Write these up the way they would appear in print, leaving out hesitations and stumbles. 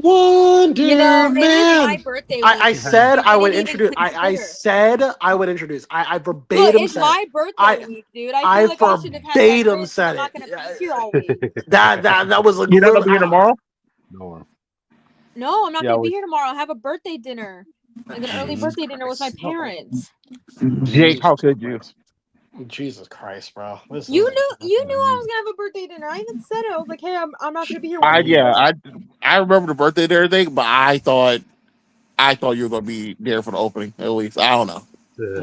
Maybe it's my Wonderman. birthday I week. said You I would didn't even introduce. I consider. said I would introduce. I Look, verbatim it's said it. my birthday I week, dude. I feel I like I should have had that verbatim credit since I'm said not it. gonna be here all week. That was like You're not gonna literally. be here tomorrow? No. No, I'm not Yeah, gonna be we, here tomorrow. I have a birthday dinner, like an early Jesus birthday dinner with my Christ. No. parents. Jake, how Jesus could you? Christ. Jesus Christ, bro. This You is knew, I was gonna have a birthday dinner. I even said it. I was like, hey, I'm not gonna be here I with you. yeah, I remember the birthday and everything, but I thought you were gonna be there for the opening at least. I don't know.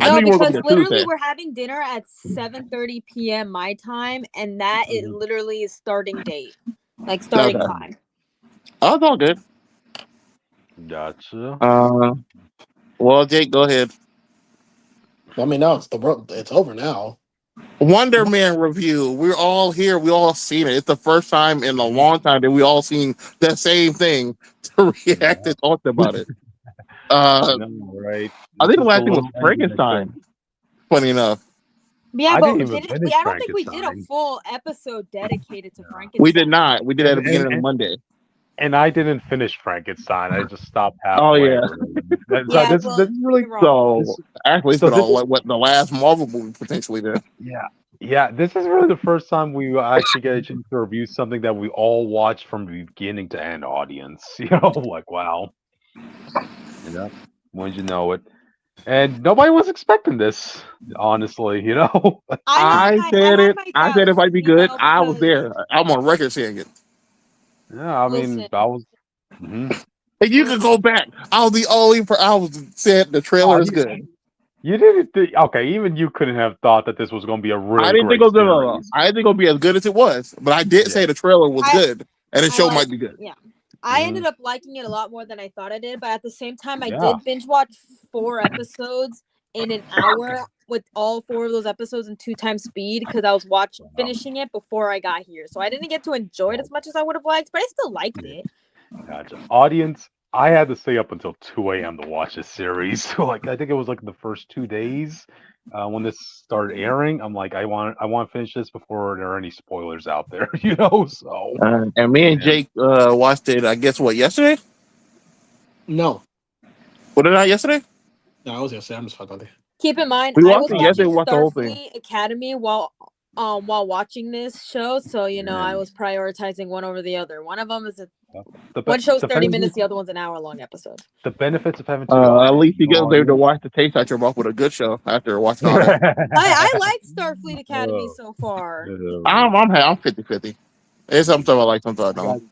I No, knew you were gonna because be there literally Tuesday. we're having dinner at 7:30 p.m. my time, and that is literally is starting date, like starting Okay, time. oh, it's all good. gotcha. Well, Jake, go ahead. Let me know. It's over now. Wonder Man review. We're all here. We all seen it. It's the first time in a long time that we all seen the same thing to react and talk about it. I Uh, know, right? I This think the is the last thing was low end of my Frankenstein. thing. Funny enough, Yeah, I but didn't even finish I don't think we did a Frankenstein. full episode dedicated to we did Frankenstein. not. We did at And the and, beginning of and Monday. and I didn't finish Frankenstein. I just stopped Oh halfway. yeah. Really. So Yeah, this well, is really you're wrong. So this. actually, it's So been this all is like what the last Marvel movie potentially did. yeah yeah. This is really the first time we actually get a chance to review something that we all watched from the beginning to end. Audience, like wow, when'd you know it? And nobody was expecting this, honestly. I I had said my it. I said it doubts, might be good. I was because there. I'm on record saying it. Yeah, I mean, listen, I was. Mhm. And you can go back. I was the only. I was said the Oh, trailer is good. you didn't think, okay, even you couldn't have thought that this was going to be a I really didn't think great it was no. series. I didn't think it would be as good as it was, but I did Yeah. say the trailer was I good, and the I show like might be good. yeah. I Mhm. ended up liking it a lot more than I thought I did, but at the same time, I Yeah. did binge watch 4 episodes in an hour with all 4 of those episodes in 2 times speed because I was finishing it before I got here, so I didn't get to enjoy it as much as I would have liked, but I still liked Yeah. it. Gotcha. Audience, I had to stay up until 2 a.m. to watch this series. So, like, I think it was like the first 2 days when this started airing. I'm like, I want to finish this before there are any spoilers out there, So, And me and and Jake watched it. I guess what yesterday? No. Was it not yesterday? No, I was gonna say I'm just fucking with you. Keep in mind, We I watched was it yesterday. watching We watched the whole thing. Starfleet Academy while watching this show, so I and was prioritizing one over the other. One of them is the one show's the 30 minutes, benefits the other one's an hour-long episode. the benefits of having two At least you get able to audience. watch the taste out your mouth with a good show after watching all that. I like Starfleet Academy Oh, so far. I'm 50-50. There's some stuff I like, some stuff I I got don't.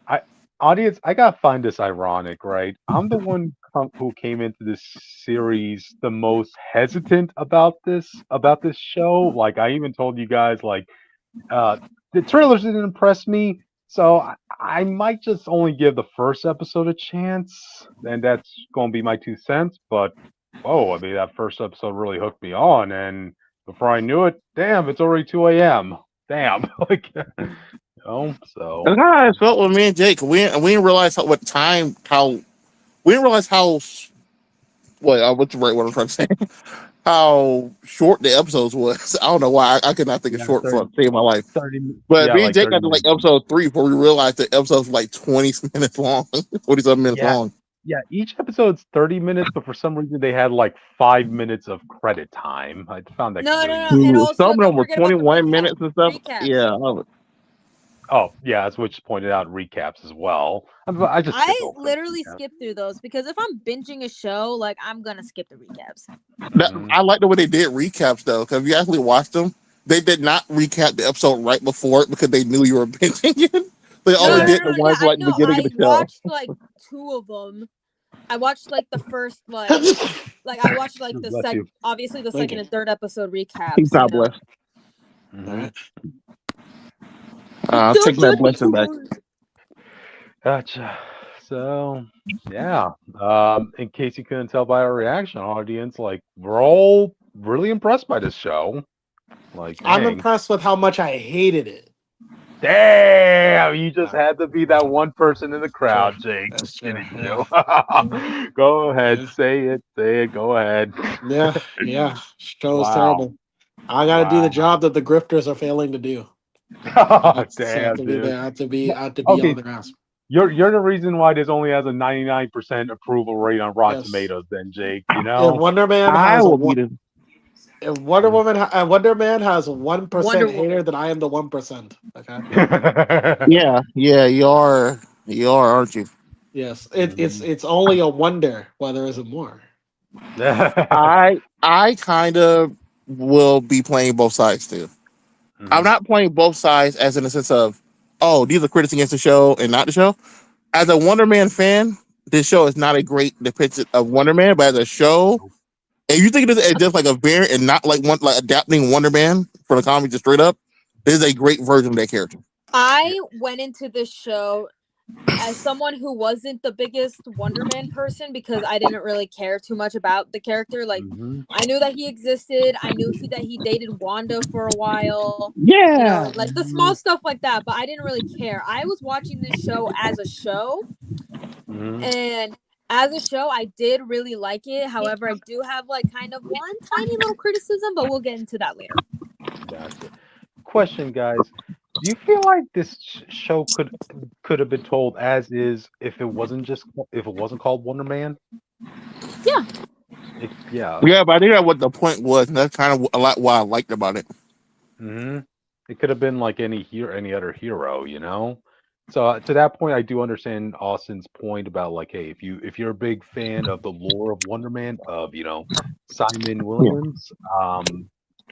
I audience. I gotta find this ironic, right? I'm the one who came into this series the most hesitant about this show. Like I even told you guys, like the trailers didn't impress me, so I might just only give the first episode a chance, and that's gonna be my 2 cents. But whoa, I mean that first episode really hooked me on, and before I knew it, damn, it's already 2 a.m. Damn, like so. That's how I felt with me and Jake. We didn't realize how we didn't realize how what's the right word I'm trying to say how short the episodes was. I don't know why I could not think of Yeah, short for 30, to save my life. 30 But yeah, me and like Jake 30 got to like minutes. episode 3 before we realized that episodes were like 20 minutes long, 47 minutes Yeah, long. yeah. Each episode's 30 minutes, but for some reason they had like 5 minutes of credit time. I found that No, really. and Some also of them don't were forget about the 21 minutes and stuff. recaps. Yeah, I love it. Oh, yeah, as Witch pointed out, recaps as well. I just skip I over the literally recaps. skip through those because if I'm binging a show, like I'm gonna skip the recaps. I like the way they did recaps though, because if you actually watched them, they did not recap the episode right before it because they knew you were binging it. They only did the Yeah, ones I like the know. beginning of I the show. watched like 2 of them. I watched like the first I watched like the Bless you. obviously the Thank second you. and third episode recaps. God bless. All right. I'll take Don't that judge me blessing too back. hard. Gotcha. So, yeah. In case you couldn't tell by our reaction, audience, like we're all really impressed by this show. Like, I'm dang. impressed with how much I hated it. Damn, you just had to be that one person in the crowd, Jake. That's true. Didn't Yeah. you? Go ahead, Yeah. say it. Go ahead. Yeah. Show is Wow, terrible. I got to do the wow. job that the grifters are failing to do. I have to Damn, be dude. there. I have to be. No, I have to be okay, on their ass. You're the reason why this only has a 99% approval rate on Rotten Yes. Tomatoes. Then Jake, you If know. Wonder Man I has a will one, beat him. if Wonder Man has 1% Wonder hater, Woman. then I am the 1%. Okay. Yeah, yeah, you are, aren't you? Yes. Mhm. It's only a wonder why there isn't more. I kind of will be playing both sides too. I'm Mhm. not playing both sides as in the sense of, oh, these are critics against the show and not the show. As a Wonder Man fan, this show is not a great depiction of Wonder Man, but as a show, if you think it is just like a variant and not like one like adapting Wonder Man for the comic just straight up, this is a great version of that character. Yeah. I went into this show as someone who wasn't the biggest Wonderman person because I didn't really care too much about the character. Like, Mhm. I knew that he existed. I knew that he dated Wanda for a while. You know, Yeah. like the small Mhm. stuff like that. But I didn't really care. I was watching this show as a show, Mhm. and as a show, I did really like it. However, I do have like kind of one tiny little criticism, but we'll get into that later. Gotcha. Question, guys. Do you feel like this show could have been told as is if it wasn't called Wonder Man? Yeah. Yeah. Yeah, but I think that's what the point was, and that's kind of a lot what I liked about it. Hmm. It could have been like any other hero, you know. So to that point, I do understand Austin's point about like, hey, if you're a big fan of the lore of Wonder Man, of Simon Yeah. Williams,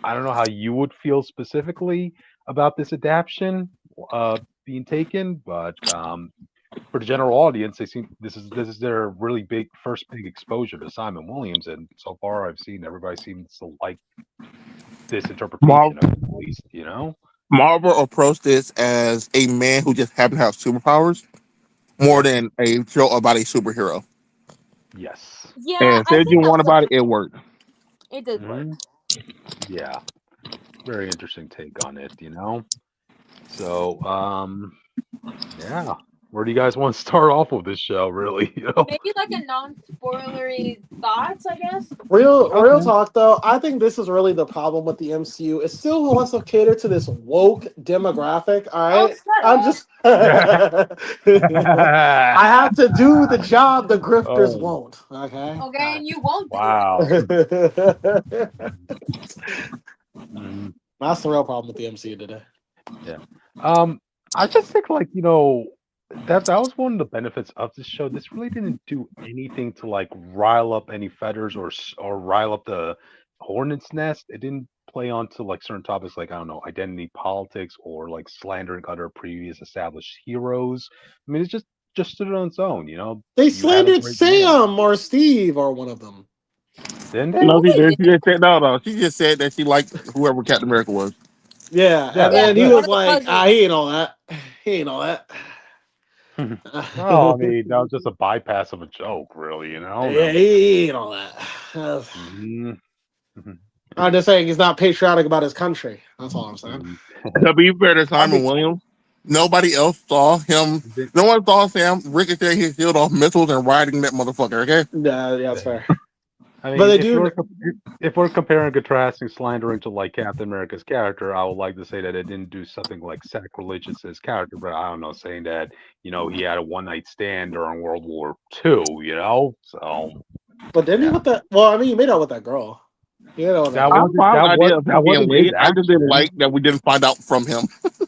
I don't know how you would feel specifically about this adaptation being taken, but for the general audience, they seem this is their really big first big exposure to Simon Williams, and so far I've seen everybody seems to like this Mar- interpretation of it, at least, you know. Marvel approached this as a man who just happened to have superpowers more Yep. than a show about a superhero. Yes. Yeah, And I said think you that want about it, worked. it worked. It did work. Hmm. Yeah. Very interesting take on it, you know. So, yeah. Where do you guys want to start off with this show? Really, you know? Maybe like a non-spoilery thoughts, I guess. Real Okay. talk though, I think this is really the problem with the MCU. It still wants to cater to this woke demographic. All Oh, right, shut I'm up. just. I have to do the job the grifters Oh, won't. Okay. Okay, and you won't do it. wow. That's Mhm. the real problem with the MCU today. Yeah. Um, I just think like, that was one of the benefits of this show. This really didn't do anything to like rile up any feathers or rile up the hornet's nest. It didn't play onto like certain topics like I don't know, identity politics or like slandering other previous established heroes. I mean, it's just stood on its own, you know. They You had a slandered great villain, Sam or Steve or one of them. didn't No, they? No, she they did. She didn't. just said no, no. She just said that she liked whoever Captain America was. Yeah, Yeah, and that Yeah, then was he one was of the like, cousins. he ain't all that. He ain't all that. it. Well, I mean, that was just a bypass of a joke, really, you know. Yeah, he ain't all that. Mhm. I'm just saying he's not patriotic about his country. That's all I'm saying. Mhm. To be fair to I Simon mean, Williams, nobody else saw him. they- No one saw Sam ricochet his shield off missiles and riding that motherfucker. Okay. Yeah, that's fair. I But mean, they do. if we're comparing, contrasting, slandering to like Captain America's character, I would like to say that it didn't do something like sacrilegious to his character, but I don't know, saying that he had a one night stand during World War II, you know. So But didn't he yeah, with that? Well, I mean, you made out with that girl. You made out with that that girl. I'm wasn't fine with that the was idea of him that being wasn't his laid. I just didn't action. like that we didn't find out from him.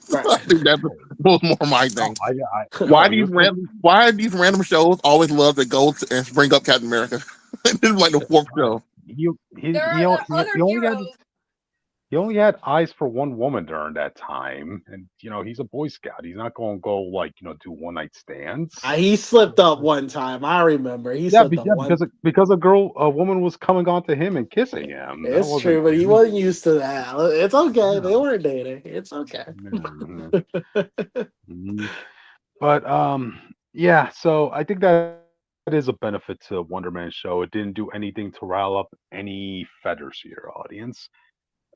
Right. I think that Oh, was more my no, thing. I Why no, he these was random? Why these random shows always love to go and bring up Captain America? This is like the fourth show. he he There he, are o- other heroes. he only had eyes for one woman during that time, and he's a Boy Scout. He's not going to go like do one night stands. He slipped up one time. I remember he Yeah, slipped up yeah, one. because a woman was coming on to him and kissing him. That It's wasn't true, but he him. wasn't used to that. It's okay. They No. weren't dating. It's okay. No. Mhm. But yeah. So I think that is a benefit to Wonder Man show. It didn't do anything to rile up any feathers here, audience.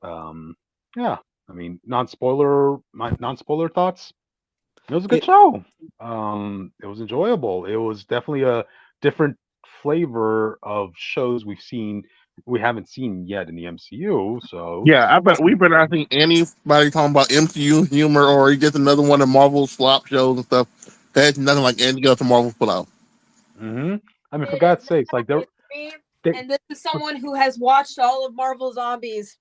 Um, yeah. I mean, non spoiler thoughts. It was a good It, show. It was enjoyable. It was definitely a different flavor of shows we haven't seen yet in the MCU. So it Yeah, was I a bet we welcome better not change. think anybody talking about MCU humor or just another one of Marvel slop shows and stuff. That's nothing like anything else Marvel put out. I mean, for It God's is sakes, like not they and this is someone who has watched all of Marvel Zombies.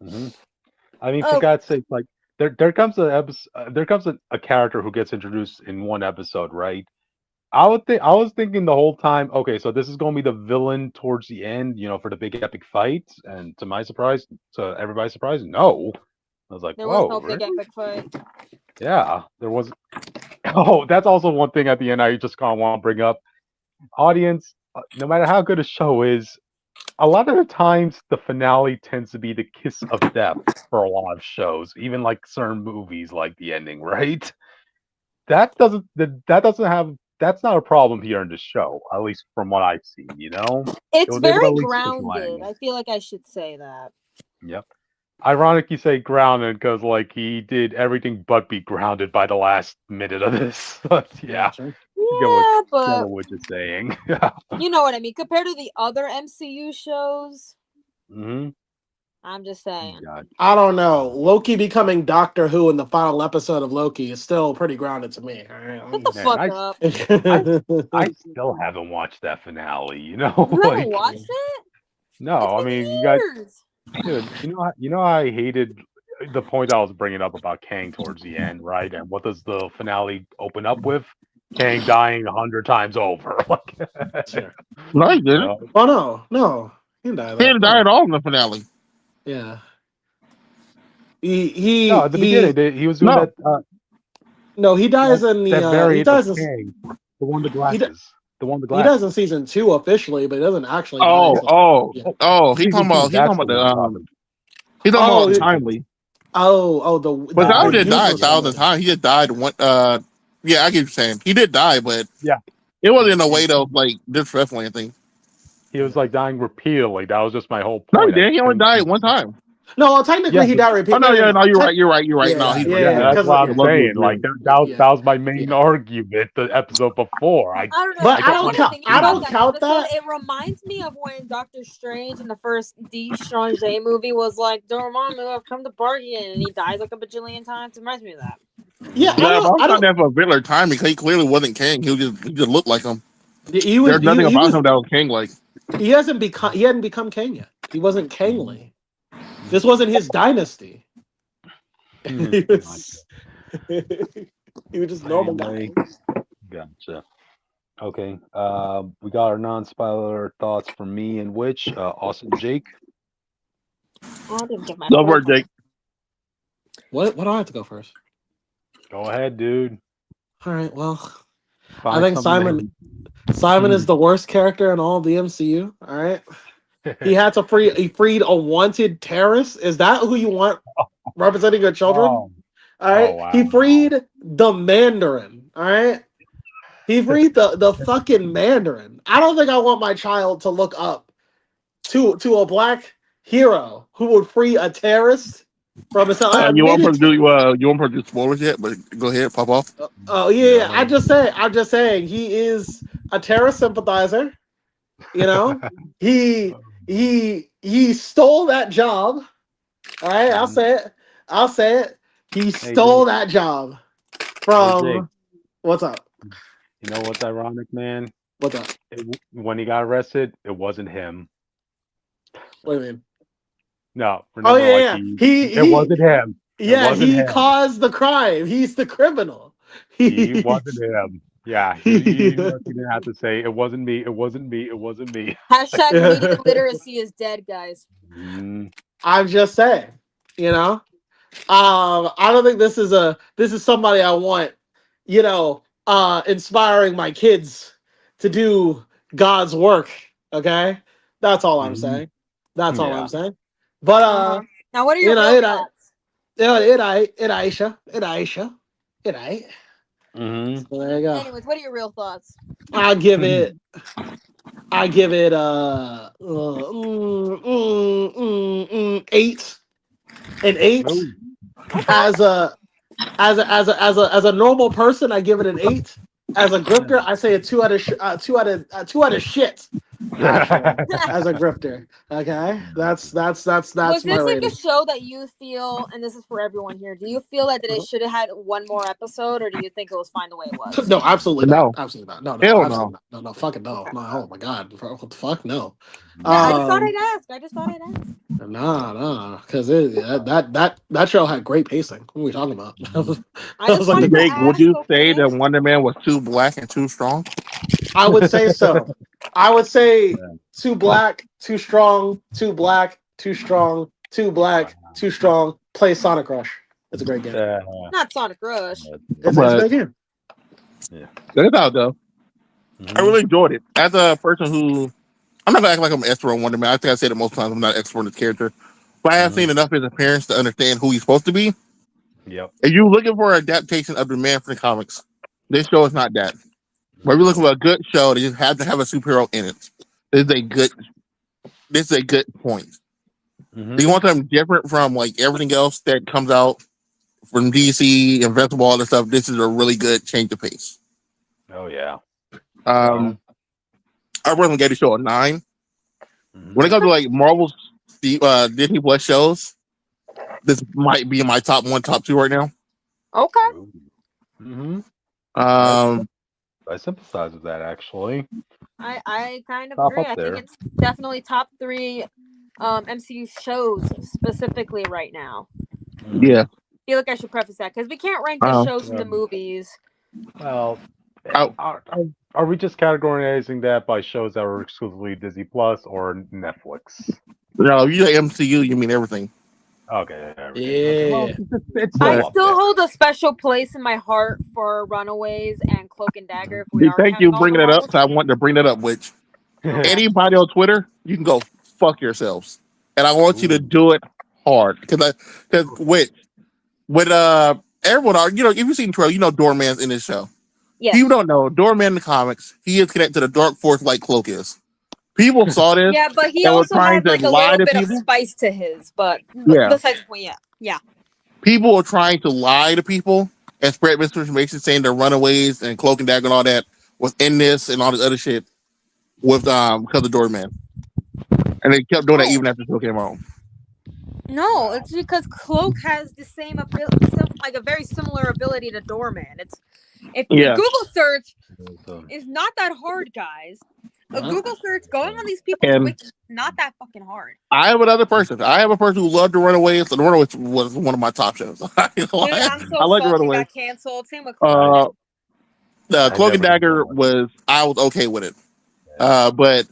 I mean, for Oh, God's sake, like there comes a character who gets introduced in one episode, right? I was thinking the whole time, okay, so this is going to be the villain towards the end, for the big epic fight, and to my surprise, to everybody's surprise, no. I was like, there was whoa, no big really? epic fight. Yeah, there was. Oh, that's also one thing at the end I just kind of want to bring up. Audience, no matter how good a show is, a lot of the times the finale tends to be the kiss of death for a lot of shows, even like certain movies, like the ending, right? That's not a problem here in the show, at least from what I've seen. It It's was able to very at least push the grounded. landing. I feel like I should say that. Yep. Ironic you say grounded because like he did everything but be grounded by the last minute of this. But yeah, Gotcha. Yeah, get but what you're saying. you know what I mean. Compared to the other MCU shows, hmm I'm just saying. God. I don't know. Loki becoming Doctor Who in the final episode of Loki is still pretty grounded to me. All right, Shut I'm the just Man, fuck up. I still haven't watched that finale. You haven't Like watched it? no, I It's mean you been guys, years. dude. I hated the point I was bringing up about Kang towards the end, right? And what does the finale open up with? Kang dying 100 times over. Like, sure. No, he didn't. no. Oh no, he didn't die He that. didn't die at all in the finale. Yeah. No, at the beginning, he was doing No. that. No, he dies in That the he variant of dies in Kang, the one with the he, d- glasses, the one with the he dies glasses. in season 2 officially, but he doesn't actually die Oh, until oh, yeah. oh. Season two, He talking that's about the one I'm talking he talking Oh, about timely. the But Tyler did die useless 1,000 one. times. He just died one. Yeah, I get what you're saying. He did die, but Yeah. it wasn't in a way that was like disrespectful or anything. He was like dying repeatedly. That was just my whole No, he point. didn't. He only died one time. No, well, technically Yeah, he but died Oh repeat. no, yeah, no, you're Tec- right. You're right. No, Yeah, he's yeah, right. yeah, that's because what of I'm Yeah. saying. Like that yeah. was my main argument the episode before. I don't know. But I I don't keep count. thinking I about don't that count episode. that. It reminds me of when Doctor Strange in the first D. Strange movie was like, Dormammu, I've come to party, and he dies like a bajillion times. It reminds me of that. Yeah, Yeah, but I'm I not don't. that for Hitler timing because he clearly wasn't king. He just looked like him. He was. There's nothing He about was. him that was king like. He hasn't become. He hadn't become king yet. He wasn't kingly. This wasn't his dynasty. He was. He was just a normal guy. Gotcha. Okay. We got our non-spoiler thoughts from me and Witch, Austin, Jake. I didn't get my No full- word, Jake. What do I have to go first? Go ahead, dude. All right. Well, Find I think something Simon is the worst character in all of the MCU. All right. He had to He freed a wanted terrorist. Is that who you want representing your children? Oh, All right. wow. He freed the Mandarin. All right. He freed the fucking Mandarin. I don't think I want my child to look up to a black hero who would free a terrorist from his. You won't produce spoilers yet, but go ahead, pop off. Oh yeah. I'm just saying. He is a terrorist sympathizer. He stole that job. All right, I'll say it. He stole that job from. What's up? You know what's ironic, man? What's up? When he got arrested, it wasn't him. What do you mean? No. Remember, it wasn't him. Yeah, wasn't him. caused the crime. He's the criminal. He wasn't him. Yeah, he didn't have to say it wasn't me. It wasn't me. It wasn't me. Hashtag media literacy is dead, guys. I'm just saying. I don't think this is somebody I want. Inspiring my kids to do God's work. Okay, that's all I'm saying. That's all I'm saying. But now, what are your real thoughts? It Aisha. Mm-hmm. So there you go. Anyways, what are your real thoughts? I give it 8. An 8. As a normal person, I give it an 8. As a grifter, I say a 2 out of shit. actually, as a grifter. Okay, that's Was my this like rating. a show that you feel, and this is for everyone here, do you feel that it should have had one more episode, or do you think it was fine the way it was? No, absolutely No. not. Absolutely not. No, Hell absolutely no. not. No, fucking no. Okay. No, oh my god, what the fuck? No. I just thought I'd ask. Nah, because that show had great pacing. What are we talking about? I just wanted to Jake, would you say okay? that Wonderman was too black and too strong? I would say so. I would say too black, too strong, too black, too strong, too black, too strong. Play Sonic Rush. It's a great game. Not Sonic Rush. It's a great game. Yeah. Check it out, though. I really enjoyed it. As a person who, I'm not gonna act like I'm an expert on Wonderman. I think I said it most times. I'm not an expert on his character, but I have seen enough of his appearance to understand who he's supposed to be. Yep. If you're looking for an adaptation of the man from the comics, this show is not that. But if you're looking for a good show, they just have to have a superhero in it. This is a good point. Do you want something different from like everything else that comes out from DC, Invincible, all this stuff? This is a really good change of pace. Oh yeah. I personally gave the show a 9. When it comes to like Marvel's Disney Plus shows, this might be in my top 1, top 2 right now. Okay. I sympathize with that actually. I kind of Top agree. up I there. think it's definitely top 3 MCU shows specifically right now. Yeah. I feel like I should preface that because we can't rank the shows from the movies. Well, are we just categorizing that by shows that were exclusively Disney Plus or Netflix? No, you say MCU, you mean everything. Okay. Yeah. Well, it's I still still hold a special place in my heart for Runaways and Cloak and Dagger. If we We are thank you counting all bringing the it up. Marvel So I want to bring that up, which anybody on Twitter, you can go fuck yourselves, and I want you to do it hard because with everyone are if you've seen the trailer, Doorman's in this show. Yes. If you don't know Doorman in the comics, he is connected to the Dark Force like Cloak is. People saw this. Yeah, but he and were also trying had to like a lie little to bit of people. spice to his, but Yeah. besides the point, yeah. People are trying to lie to people and spread misinformation, saying they're Runaways and Cloak and Dagger and all that was in this and all this other shit with because of Doorman, and they kept doing that even after the show came out. No, it's because Cloak has the same ability, like a very similar ability to Doorman. Google search is not that hard, guys. A Google search going on these people's wiki is not that fucking hard. I have another person. I have a person who loved the Runaways. The Runaways was one of my top shows. Dude, I'm so I like the fucking Runaways. got canceled. Same with Cloak. The Cloak and Dagger I was okay with it. But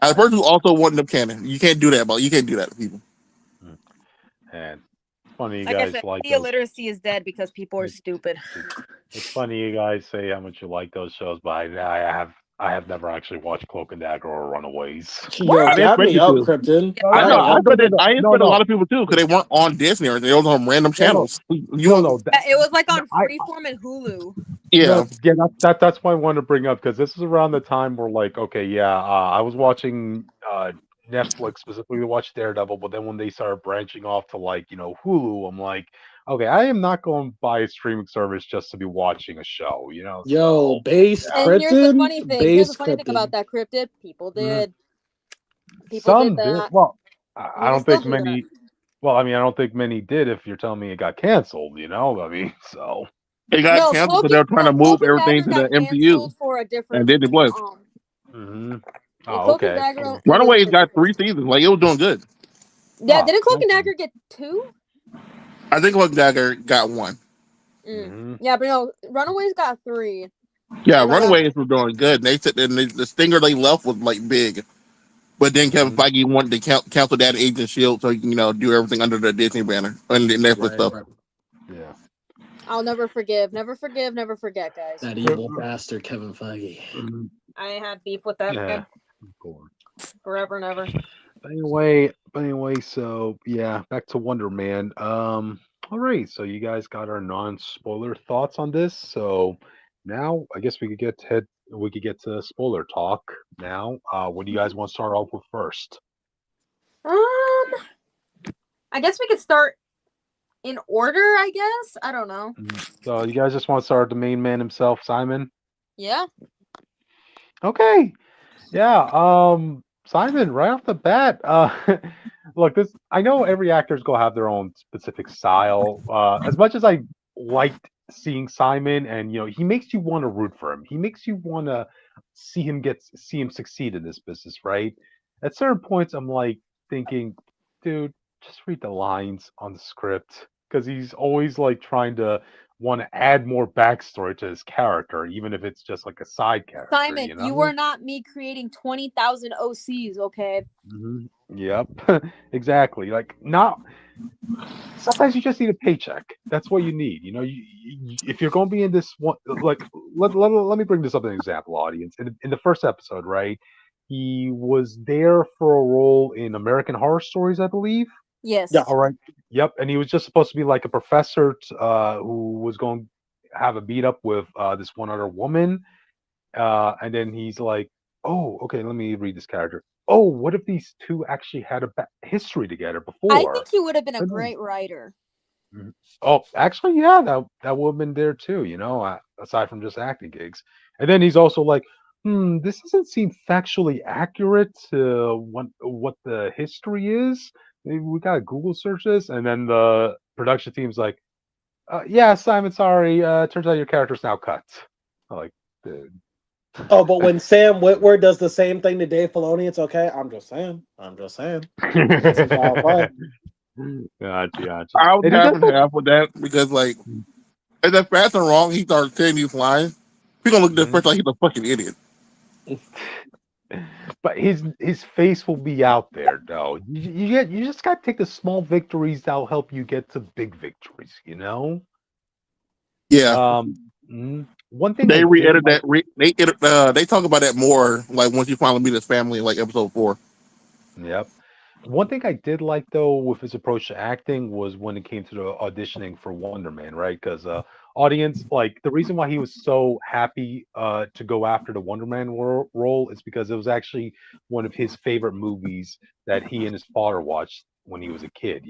as a person who also wanted them canon, you can't do that, but you can't do that to people. And funny you like guys I said, like the illiteracy is dead because people are stupid. It's funny you guys say how much you like those shows, but I have never actually watched Cloak and Dagger or Runaways. Yo, dab me up, Krypton. I know. I expect a lot of people too because they weren't on Disney or they were on random channels. It was like on Freeform and Hulu. Yeah, that's why I wanted to bring up because this is around the time where I was watching Netflix specifically to watch Daredevil, but then when they started branching off to Hulu, I'm like, okay, I am not going to buy a streaming service just to be watching a show, Yo, base And here's the funny thing. Here's the funny thing about that, Cryptid. People did. Some did. Well, I don't think many. Well, I mean, I don't think many did. If you're telling me it got canceled, I mean, so it got canceled because they were trying to move everything to the MCU for a different and Disney Plus. Oh, okay. Runaways got 3 seasons. Like it was doing good. Yeah, didn't Cloak and Dagger get 2? I think Cloak and Dagger got 1. Yeah, but no, Runaways got 3. Yeah, Runaways were doing good. They said the stinger they left was like big, but then Kevin Feige wanted to cancel that Agent Shield so he can do everything under the Disney banner and Netflix stuff. Right. Yeah. I'll never forgive, never forget, guys. That evil bastard, Kevin Feige. I had beef with that guy forever and ever. Anyway, so yeah, back to Wonder Man. All right, so you guys got our non-spoiler thoughts on this. So now I guess we could get to spoiler talk now. What do you guys want to start off with first? I guess we could start in order, I guess. I don't know. So you guys just want to start with the main man himself, Simon? Yeah. Okay. Yeah. Simon, right off the bat, look, this I know every actor's gonna have their own specific style. As much as I liked seeing Simon, and he makes you want to root for him. He makes you want to see him succeed in this business, right? At certain points, I'm like thinking, dude, just read the lines on the script because he's always like trying to want to add more backstory to his character, even if it's just like a side character, Simon, you are not me creating 20,000 OCs, okay? Yep, exactly. Like, not sometimes you just need a paycheck. That's what you need. If you're going to be in this one, like, let me bring this up as an example, audience. In the first episode, right? He was there for a role in American Horror Stories, I believe. Yes. Yeah. All right. Yep. And he was just supposed to be like a professor who was going to have a beat up with this one other woman. And then he's like, oh, okay, let me read this character. Oh, what if these two actually had a history together before? I think he would have been a great writer. Oh, actually, yeah, that would have been there too, aside from just acting gigs. And then he's also like, this doesn't seem factually accurate to what the history is. Maybe we gotta Google search this. And then the production team's like, yeah, Simon, sorry. Turns out your character's now cut. I'm like, dude. Oh, but when Sam Witwer does the same thing to Dave Filoni, it's okay. I'm just saying. This is how I play. Gotcha. I was half and half with that because, like, if that's fast and wrong, he starts saying these lines. People gonna look at this person like he's a fucking idiot. But his face will be out there, though. You just gotta take the small victories that'll help you get to big victories. Yeah. One thing They re-edit that. They talk about that more, like once you finally meet his family, like episode 4. Yep. One thing I did like though with his approach to acting was when it came to the auditioning for Wonderman, right? Because audience, like the reason why he was so happy to go after the Wonderman role is because it was actually one of his favorite movies that he and his father watched when he was a kid,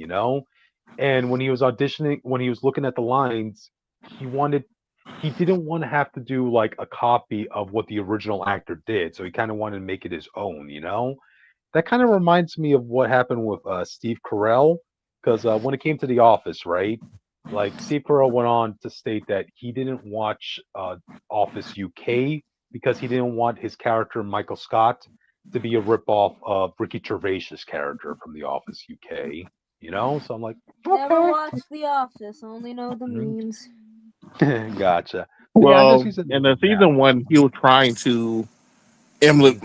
And when he was auditioning, when he was looking at the lines, he didn't want to have to do like a copy of what the original actor did, so he kind of wanted to make it his own, That kind of reminds me of what happened with Steve Carell, because when it came to The Office, right? Like Steve Carell went on to state that he didn't watch Office UK because he didn't want his character Michael Scott to be a ripoff of Ricky Gervais's character from The Office UK. So I'm like, okay. Never watched The Office, only know the memes. Gotcha. Well, in the season 1, he was trying to emulate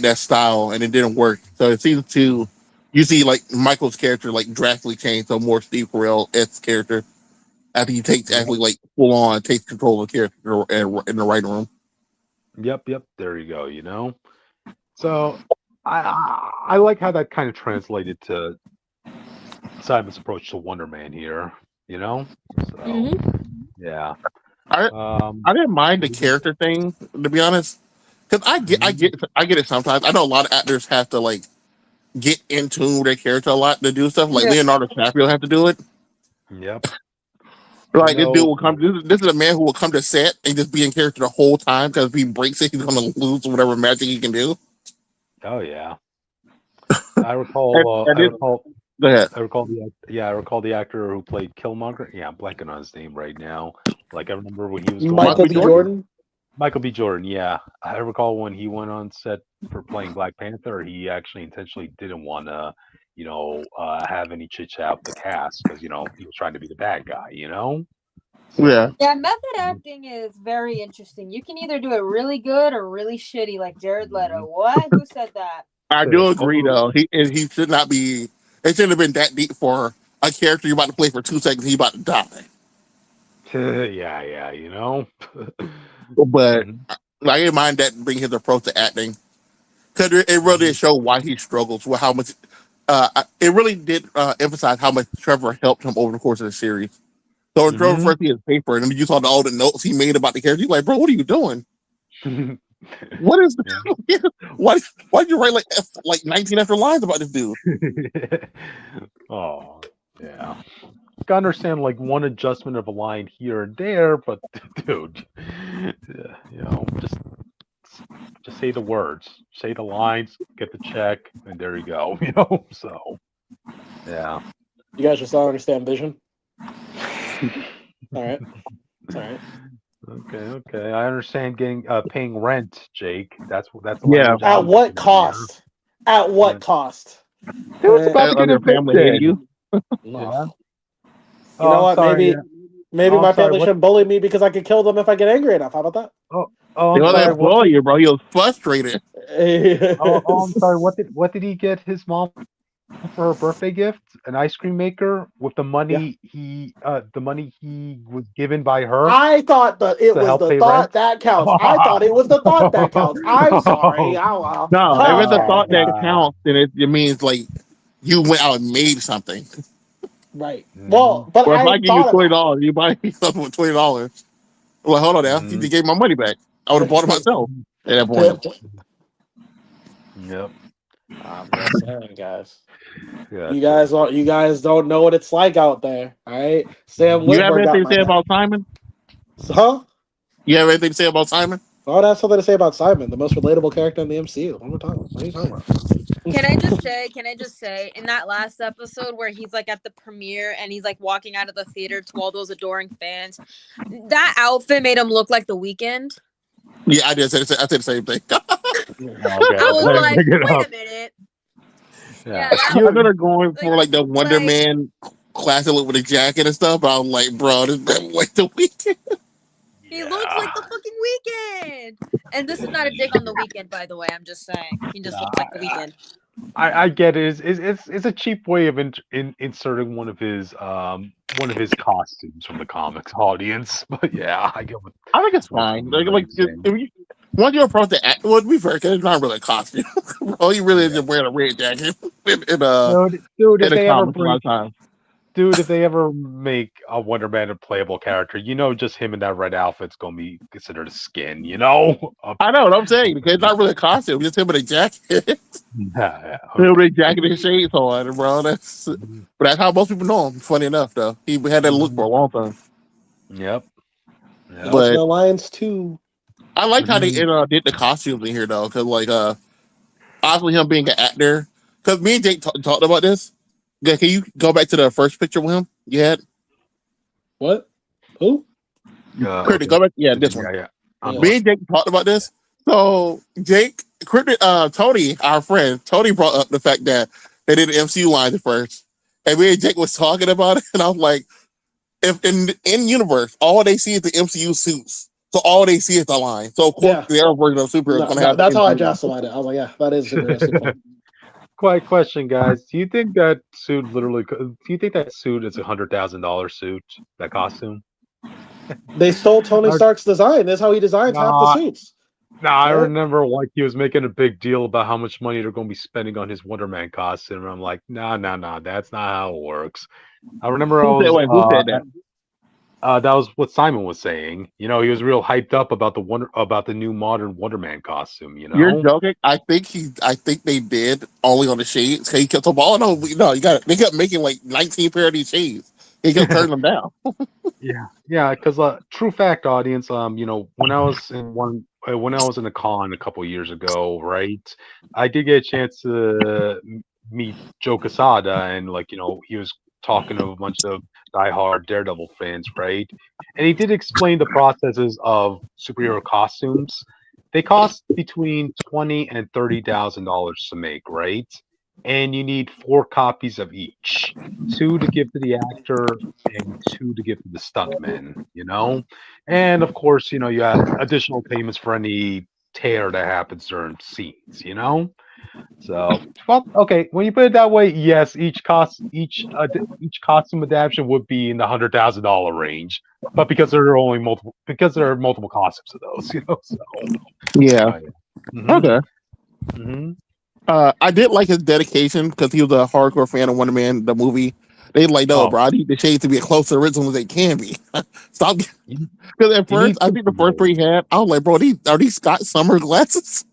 that style, and it didn't work. So in season 2, you see like Michael's character like drastically change to a more Steve Carell-esque character after he takes actually like full on takes control of the character in the writing room. Yep. There you go. So I like how that kind of translated to Simon's approach to Wonder Man here. So yeah. I didn't mind the character thing, to be honest, because I get it sometimes. I know a lot of actors have to like get into their character a lot to do stuff. Like Leonardo DiCaprio have to do it. Yep. Like this dude will come. This is a man who will come to set and just be in character the whole time because if he breaks it, he's gonna lose whatever magic he can do. Oh yeah. I recall. Go ahead. I recall the actor who played Killmonger. Yeah, I'm blanking on his name right now. Like I remember when he was Michael B. Jordan. Michael B. Jordan. Yeah, I recall when he went on set for playing Black Panther. He actually intentionally didn't want to, have any chit chat with the cast because he was trying to be the bad guy. Yeah. Yeah, method acting is very interesting. You can either do it really good or really shitty, like Jared Leto. What? Who said that? I do agree, though. He should not be. It shouldn't have been that deep for a character you're about to play for 2 seconds. He's about to die. Yeah. But I didn't mind that being his approach to acting because it really did show why he struggles with how much. It really did emphasize how much Trevor helped him over the course of the series. So when Trevor first see his paper and then you saw all the notes he made about the character, you're like, bro, what are you doing? What is why did you write like 19 extra lines about this dude? Oh yeah. I can understand like one adjustment of a line here and there, but dude, just say the words. say the lines, get the check, and there you go. You know, so yeah. You guys just don't understand Vision. All right, it's all right. Okay. I understand getting paying rent, Jake. That's the Yeah. language. At I'm what thinking here. cost? At what cost? Dude's about to get Your family hated evicted. you. No. Yeah. You know I'm what? sorry. Maybe I'm my sorry. family shouldn't bully me because I could kill them if I get angry enough. How about that? I'm They sorry. wasn't for you, bro. He was frustrated. I'm sorry. What did he get his mom for her birthday gift? An ice cream maker with the Yeah. money he was given by her I thought that it to was help the pay thought rent. that counts. I thought it was the thought that counts. I'm sorry. No, if it's a Oh thought that God. counts, then it means like you went out and made something. Right. Mhm. Well, but Or if I I give you thought about $20, you buy me something with $20. Well, hold on now. You Mhm. just gave my money back. I would have bought it myself at that point. it. Yep. I'm just saying, guys. Gotcha. You guys don't know what it's like out there. All right. Sam You have Whitmer got anything to my say back. about Simon? Huh? You have anything to say about Simon? I would have something to say about Simon, the most relatable character in the MCU. What are you talking about? Can I just say, in that last episode where he's like at the premiere and he's like walking out of the theater to all those adoring fans, that outfit made him look like The Weeknd. Yeah, I did. I said the same thing. Okay. I was Let me like, pick it wait up. a minute. Yeah. Yeah, I know they're going for like the Wonder like- Man classic look with a jacket and stuff, but I was like, bro, this man like the weekend. he looks like the fucking Weeknd. And this is not a dig on The Weeknd, by the way. I'm just saying. He just looks like The Weeknd. I get it. It's a cheap way of inserting one of his costumes from the comics audience. But yeah, I get what. I think it's what fine. you're Like saying. if you, once you approach the act, well, to be fair, 'cause it's not really a costume. Bro, he really is just wearing a red jacket Dude, in the comics a lot of times. if they ever make a Wonder Man a playable character, just him in that red outfit's gonna be considered a skin, I know what I'm saying because it's not really a costume, just him in a jacket. Yeah. Him with a jacket and shades on, bro. But that's how most people know him. Funny enough, though, he had that look for a long time. Yep. Watching But Alliance 2. I liked how they did the costumes in here though, because like obviously him being an actor. Because me and Jake talked about this. Yeah, can you go back to the first picture with him? You had What? Who? Curtis, go back. Yeah, this one. Yeah. Me and Jake talked about this. So Jake, Tony, our friend, Tony brought up the fact that they did the MCU lines at first, and me and Jake was talking about it, and I was like, if in universe, all they see is the MCU suits, so all they see is the line. So of course, the other version of superheroes is going to have. That's how I justified it. I was like, yeah, that is a realistic point. Quiet question, guys. Do you think that suit is $100,000 suit? That costume? They stole Tony Stark's design. That's how he designs half the suits. I remember like he was making a big deal about how much money they're going to be spending on his Wonder Man costume. And I'm like, nah, that's not how it works. I remember Who said that? That was what Simon was saying. He was real hyped up about the new modern Wonder Man costume. You're joking. I think they did only on the shades. He kept on, oh no, they kept making like 19 pair of these shades. He kept turning them down. Yeah, because true fact, audience. When I was in a con a couple years ago, right, I did get a chance to meet Joe Quesada, and he was talking to a bunch of diehard Daredevil fans, right, and he did explain the processes of superhero costumes. They cost between $20,000 and $30,000 to make, right, and you need 4 copies of each, 2 to give to the actor and 2 to give to the stuntman, and of course, you have additional payments for any tear that happens during scenes, So, well, okay, when you put it that way, yes, each costume adaptation would be in the $100,000 range, but because there are multiple costumes of those, So, Yeah. Okay. Mm-hmm. I did like his dedication because he was a hardcore fan of Wonder Man, the movie. They like, no, bro, I need the shades to be as close to the original as they can be. Stop. Because at first, I think the first 3 he had, I was like, bro, are these Scott Summer glasses?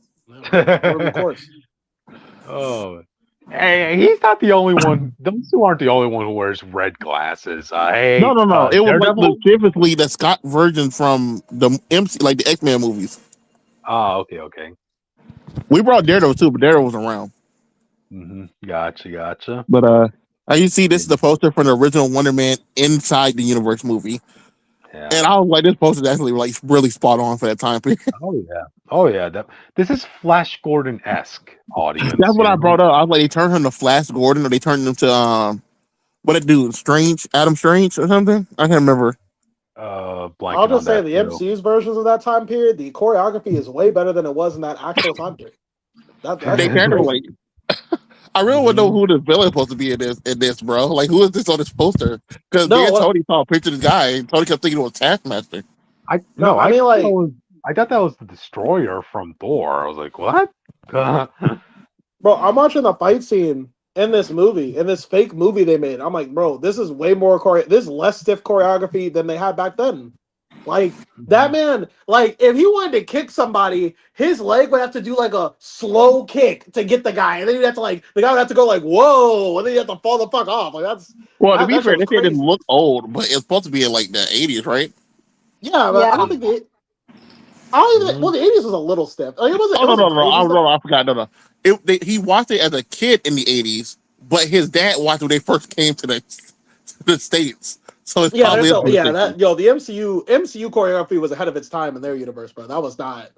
Of course. Oh, hey, he's not the only one. Those 2 aren't the only one who wears red glasses. Hey, No. It was Daredevil? like specifically the Scott version from the MC, like the X-Men movies. Oh, okay. We brought Daredevil too, but Daredevil wasn't around. Gotcha. But you see, this is the Yeah. poster for the original Wonder Man inside the universe movie, Yeah. and I was like, this poster is actually like really spot on for that time period. Oh yeah. This is Flash Gordon esque audience. That's what I brought up. I was like, they turned him to Flash Gordon, or they turned him to what it do, Strange, Adam Strange, or something. I can't remember. Blanking I'll on just say that the too. MCU's versions of that time period, the choreography is way better than it was in that actual time period. That They shit's kind of crazy. like. I really want to know Mhm. who the villain supposed to be in this, bro. Like, who is this on this poster? Because me No, and what, Tony saw a picture of this guy, and Tony kept thinking it was Taskmaster. I no, no, I mean like, I thought that was the Destroyer from Thor. I was like, what? bro, I'm watching the fight scene in this movie, in this fake movie they made. I'm like, bro, this is way more this is less stiff choreography than they had back then. Like that man, like if he wanted to kick somebody, his leg would have to do like a slow kick to get the guy, and then he'd have to like the guy would have to go like whoa, and then you have to fall the fuck off. Like Well, to be that shit fair, was they said it didn't crazy. look old, but it's supposed to be in like the 80s, right? Yeah, but I Yeah. don't think I don't even. Mhm. Well, the '80s was a little stiff. Like, it wasn't. Oh It no, no, wasn't no, no! crazy stuff. I forgot. No, no. He watched it as a kid in the 80s, but his dad watched when they first came to the states. So it's Yeah, probably there's is no. from the Yeah, 60s. that the MCU choreography was ahead of its time in their universe, bro. That was not.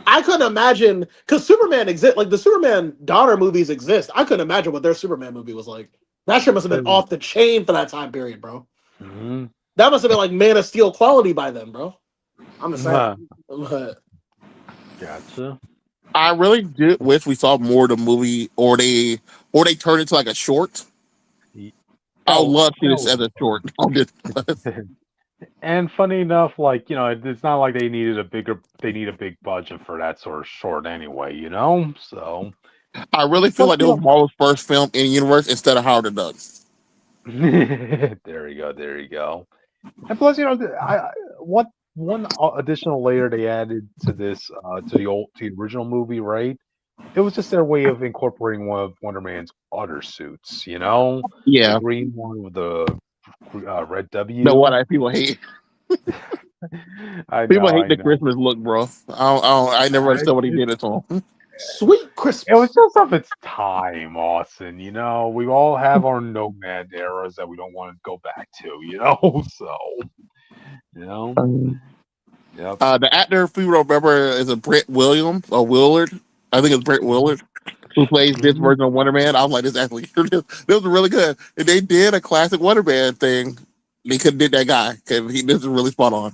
I couldn't imagine because Superman exist. Like the Superman daughter movies exist. I couldn't imagine what their Superman movie was like. That shit must have been off the chain for that time period, bro. Mhm. That must have been like Man of Steel quality by then, bro. I'm just saying. But Gotcha. I really did wish we saw more of the movie, or they turned it into like a short. I would Oh, love to see this no. as a short. On this. And funny enough, like it's not like they need a big budget for that sort of short anyway. So I really feel plus, like it was Marvel's first film in universe instead of Howard the Duck. there you go. And plus, one additional layer they added to this to the original movie, right? It was just their way of incorporating one of Wonder Man's other suits, the Yeah, green one with the red the W. what I people hate. I People know, hate I the know. Christmas look, bro. I never understood what he did at all. sweet It was Christmas. just of its time, Austin. We all have our nomad eras that we don't want to go back to. So, you know, yep. The actor, if you remember, is a Brett Williams or Willard. I think it's Brett Willard who plays this Mhm. version of Wonder Man. I was like, this actually this was really good. And they did a classic Wonder Man thing. They could have did that guy because this is really spot on.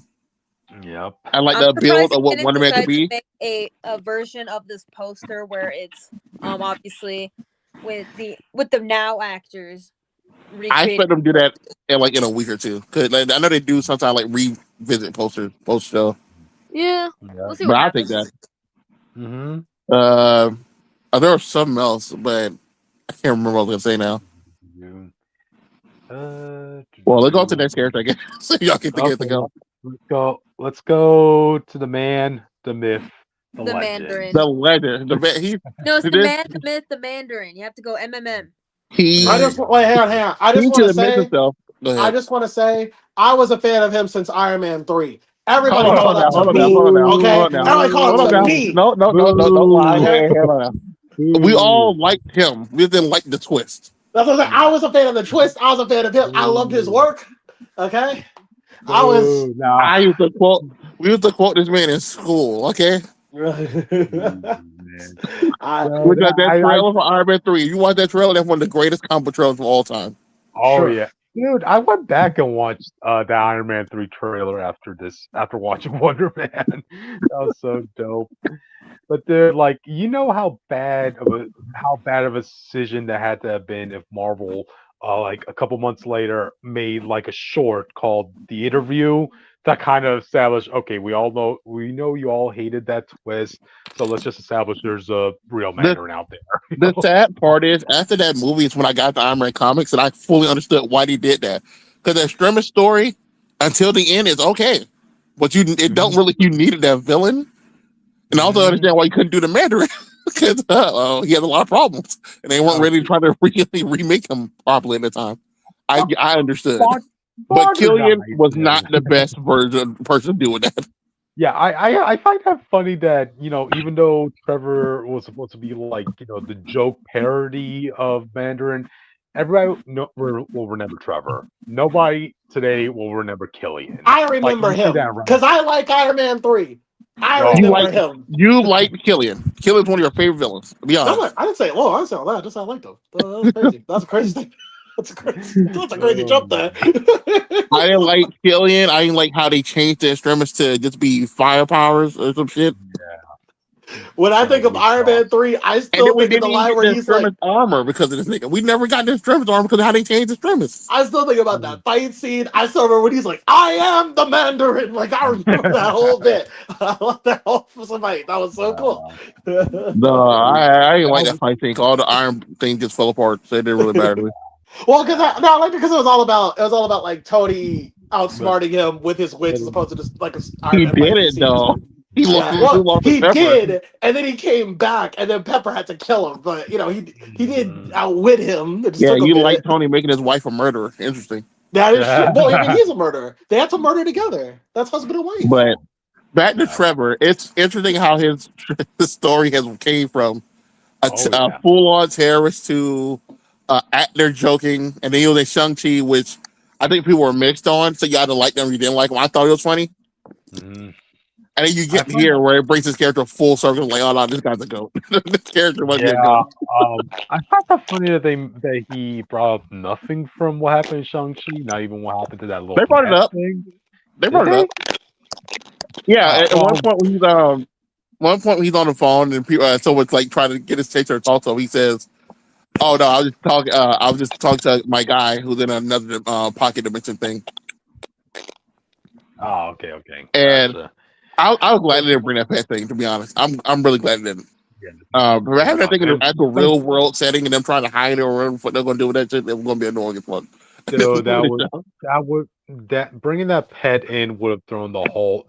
Yep. I like I'm the build surprised of they what didn't Wonder Man could decide to be. make a version of this poster where it's obviously with the now actors I recreated. expect them to do that in a week or two. Cause like, I know they do sometimes like revisit post show. Yeah, we'll Yep. see But what I think happens. that. Mm-hmm. Uh, there was something else, but I can't remember what I was gonna say now. Well, let's go to the next character, I guess. So y'all can think of Okay. anything else. Let's go. Let's go to the man, the myth, the The legend. The Mandarin. legend, the man, No, it's the this man, the myth, the Mandarin. You have to go MMM. I he just wait. Hang on. I just he want to to admit say. himself. Go I ahead. just want to say I was a fan of him since Iron Man 3. Hold Everybody on, called hold on that now, to hold on now, me. hold on now, hold Okay? on now, Everybody called hold it on to now. me. No, no, no, no, don't lie. Boo. Okay? Hey, hold on now. We all liked him. We didn't like the twist. That's what I'm saying. I was a fan of the twist. I was a fan of him. I loved his Boo. work. Okay? I was Boo. Now, I used to quote. We used to quote this man in school. Okay, man. I we got that I trailer for Iron Man 3. You watch that trailer? That's one of the greatest comic trailers of all time. Oh sure. yeah, dude. I went back and watched the Iron Man 3 trailer after watching Wonder Man. That was so dope. But they're like, how bad of a decision that had to have been if Marvel, like a couple months later, made like a short called The Interview that kind of established, okay, we know you all hated that twist, so let's just establish there's a real The Mandarin out there. the sad part is after that movie is when I got the Iron Man comics and I fully understood why they did that. Because the Extremis story until the end is okay, but it don't really you needed that villain, and I also Mhm. understand why you couldn't do the Mandarin because he had a lot of problems and they weren't Oh, ready to try to really remake him properly at the time. fuck, I understood, fuck, but Killian modernize was him. not the best person doing that. Yeah, I find that funny that, even though Trevor was supposed to be like, the joke parody of Mandarin, everybody will remember Trevor. Nobody today will remember Killian. I Like, remember you see that him around. because I like Iron Man 3. I You Oh, like remember him. you like Killian. Killian's one of your favorite villains. To be No, honest. I didn't say. Oh, I didn't say all that. Just I liked him. That was crazy. That's a crazy thing. That's a crazy jump there. I didn't like Killian. I didn't like how they changed the extremists to just be fire powers or some shit. When I think of Definitely Iron saw. Man 3, I And then still we think of didn't the even line get where the he's like, extremist armor because of this nigga. We never got the extremist armor because of how they changed the extremists. I still think about that fight scene. I still remember when he's like, I am the Mandarin. Like, I remember that whole bit. I love that whole fight. That was so cool. No, I didn't That like that was, fight thing. All the iron thing just fell apart. So it didn't really matter to me. Well, because I liked it because it was all about like Tony but, outsmarting him with his wits but as opposed to just like a Iron He Man did fight it scene. though. He lost. Yeah, He well, lost his he pepper. did, and then he came back, and then Pepper had to kill him. But he did outwit him. It just Yeah, took a you like bit. Tony making his wife a murderer. Interesting. That is true. Well, I mean, yeah. he's a murderer. They had to murder together. That's husband and wife. But back to Yeah. Trevor. It's interesting how his story has came from Oh a yeah. full-on terrorist to actor joking, and then he was in Shang-Chi, which I think people were mixed on. So you either like them or you didn't like him. I thought it was funny. Mhm. And then you I get find here where it brings his character full circle, like, oh no, this guy's a goat. This character must be Yeah, a goat. I find that funny that he brought up nothing from what happened in Shang-Chi, not even what happened to that little They brought it pet up. thing. They Did brought it they? up. Yeah, Oh, at one point when he's on the phone and people, someone's like trying to get his attention or talk to him, he says, "Oh no, I was just talking to my guy who's in another pocket dimension thing." okay, And gotcha. I was glad they didn't bring that pet thing. To be honest, I'm really glad they didn't. Yeah, But having that thing in the and actual real world setting and them trying to hide it or what they're going to do with that shit, it was going to be annoying as fuck. so that bringing that pet in would have thrown the whole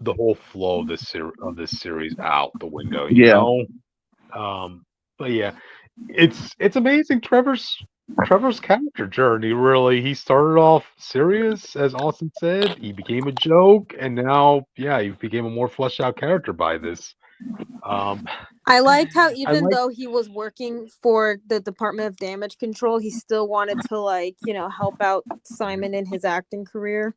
flow of this series out the window, you Yeah, know. But yeah, it's amazing. Trevor's character journey, really. He started off serious, as Austin said. He became a joke, and now, yeah, he became a more fleshed out character by this. Um, I liked how I even like. though he was working for the Department of Damage Control, he still wanted to help out Simon in his acting career.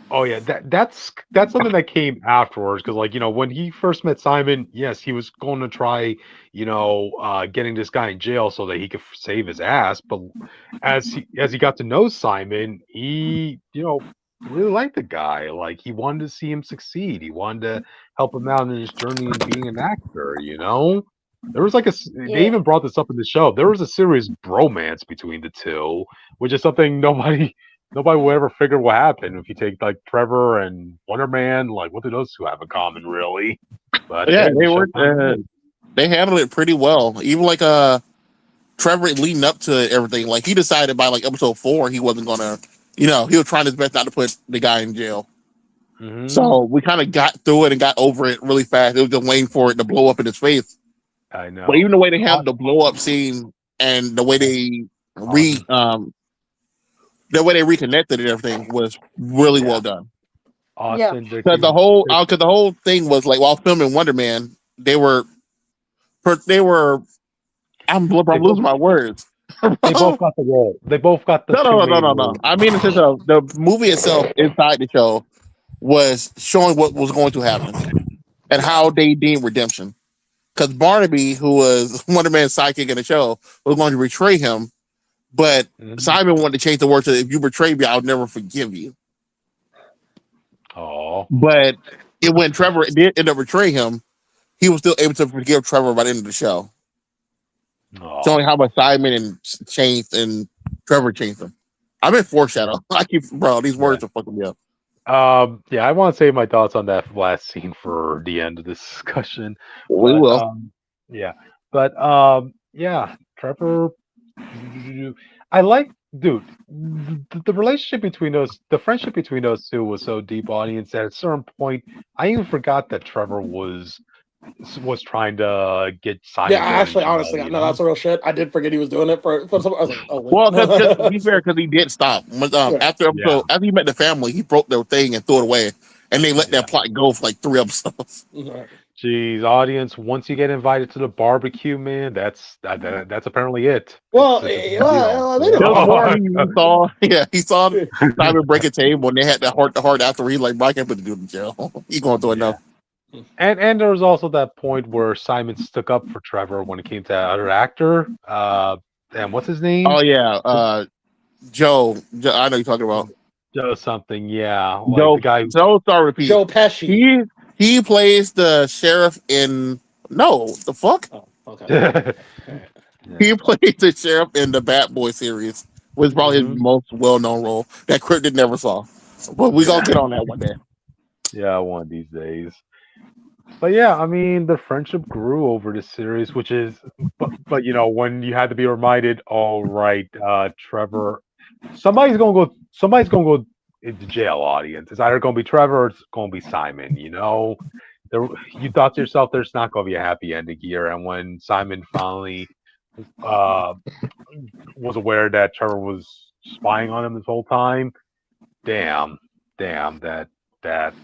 Oh yeah, that's something that came afterwards because, like, when he first met Simon, yes, he was going to try, getting this guy in jail so that he could save his ass. But as he got to know Simon, he really liked the guy. Like, he wanted to see him succeed. He wanted to help him out in his journey in being an actor. There was they Yeah. even brought this up in the show. There was a serious bromance between the two, which is something nobody will ever figure what happened if you take like Trevor and Wonderman. Like, what do those two have in common, really? But yeah, hey, the show kind of is. they handled it pretty well. Even like Trevor leading up to everything, like he decided by like episode 4 he wasn't gonna, he was trying his best not to put the guy in jail. Mhm. So we kind of got through it and got over it really fast. It was just waiting for it to blow up in his face. I But know. even the way they handled the blow up scene and the way they re Awesome. the way they reconnected and everything was really well Yeah, done. Yeah. Austin. Because the whole thing was like while filming Wonder Man, they were I'm They both losing my words. they both no, got the role. They both got the no, two no, no, main no, no. roles. I mean, in the sense of the movie itself inside the show was showing what was going to happen and Yeah. how they deemed redemption. Because Barnaby, who was Wonder Man's sidekick in the show, was going to betray him, but Mhm. Simon wanted to change the word to "If you betray me, I'll never forgive you." Oh. But when Trevor did end up betraying him, he was still able to forgive Trevor by the end of the show, Oh. showing how much Simon and changed and Trevor changed him. I'm in foreshadow. I keep, bro, these Yeah. words are fucking me up. Yeah, I want to save my thoughts on that last scene for the end of this discussion. We But will. yeah. But yeah, Trevor. I like, dude. The relationship between the friendship between those two was so deep, audience. At a certain point, I even forgot that Trevor was trying to get Yeah, Simon I thrown in actually, jail. honestly, no, that's a real shit. I did forget he was doing it for some. I was like, oh wait. Well, because to be fair, because he did stop. Yeah. After Yeah. he met the family, he broke their thing and threw it away. and they let that plot go for like 3 episodes. Right. Jeez, audience, once you get invited to the barbecue, man, that's apparently it. Well, It's a well, they deal. There was don't. one he saw, he saw Simon break a table, and they had that heart to heart after. He's like, "Bro, I can't put the dude in jail. He going through enough." And there was also that point where Simon stuck up for Trevor when it came to that other actor. And what's his name? Oh yeah, Joe. I know you're talking about Joe something, yeah. Like Joe. the guy. Joe Star repeat. Joe Pesci. He plays the sheriff in the fuck. Oh, okay. He plays the sheriff in the Bat Boy series, which is probably his most well known role that Cryptid never saw. But we gonna get on that one day. Yeah, one of these days. But yeah, I mean, the friendship grew over this series, which is, but you know, when you had to be reminded, all right, Trevor, somebody's gonna go into jail. Audience, it's either gonna be Trevor or it's gonna be Simon. You know, you thought to yourself, there's not gonna be a happy ending here, and when Simon finally was aware that Trevor was spying on him this whole time, damn, that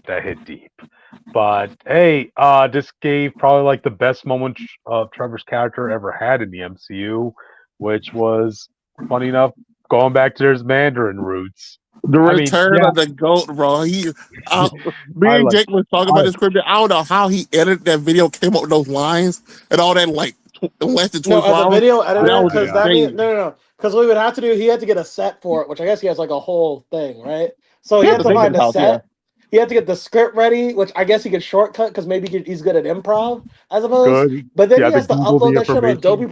hit deep. But hey, this gave probably like the best moment of Trevor's character ever had in the MCU, which was, funny enough, going back to his Mandarin roots. The return of the GOAT, bro. Me and Jake was talking about this script. I don't know how he edited that video, came up with those lines and all that, like less than 24 as a hours. video editor, because that means no. Because we would have to do, he had to get a set for it, which I guess he has like a whole thing, right? So he had to find a set. Yeah. He had to get the script ready, which I guess he could shortcut because maybe he's good at improv, I suppose. Good. But then he has to upload that shit on Adobe.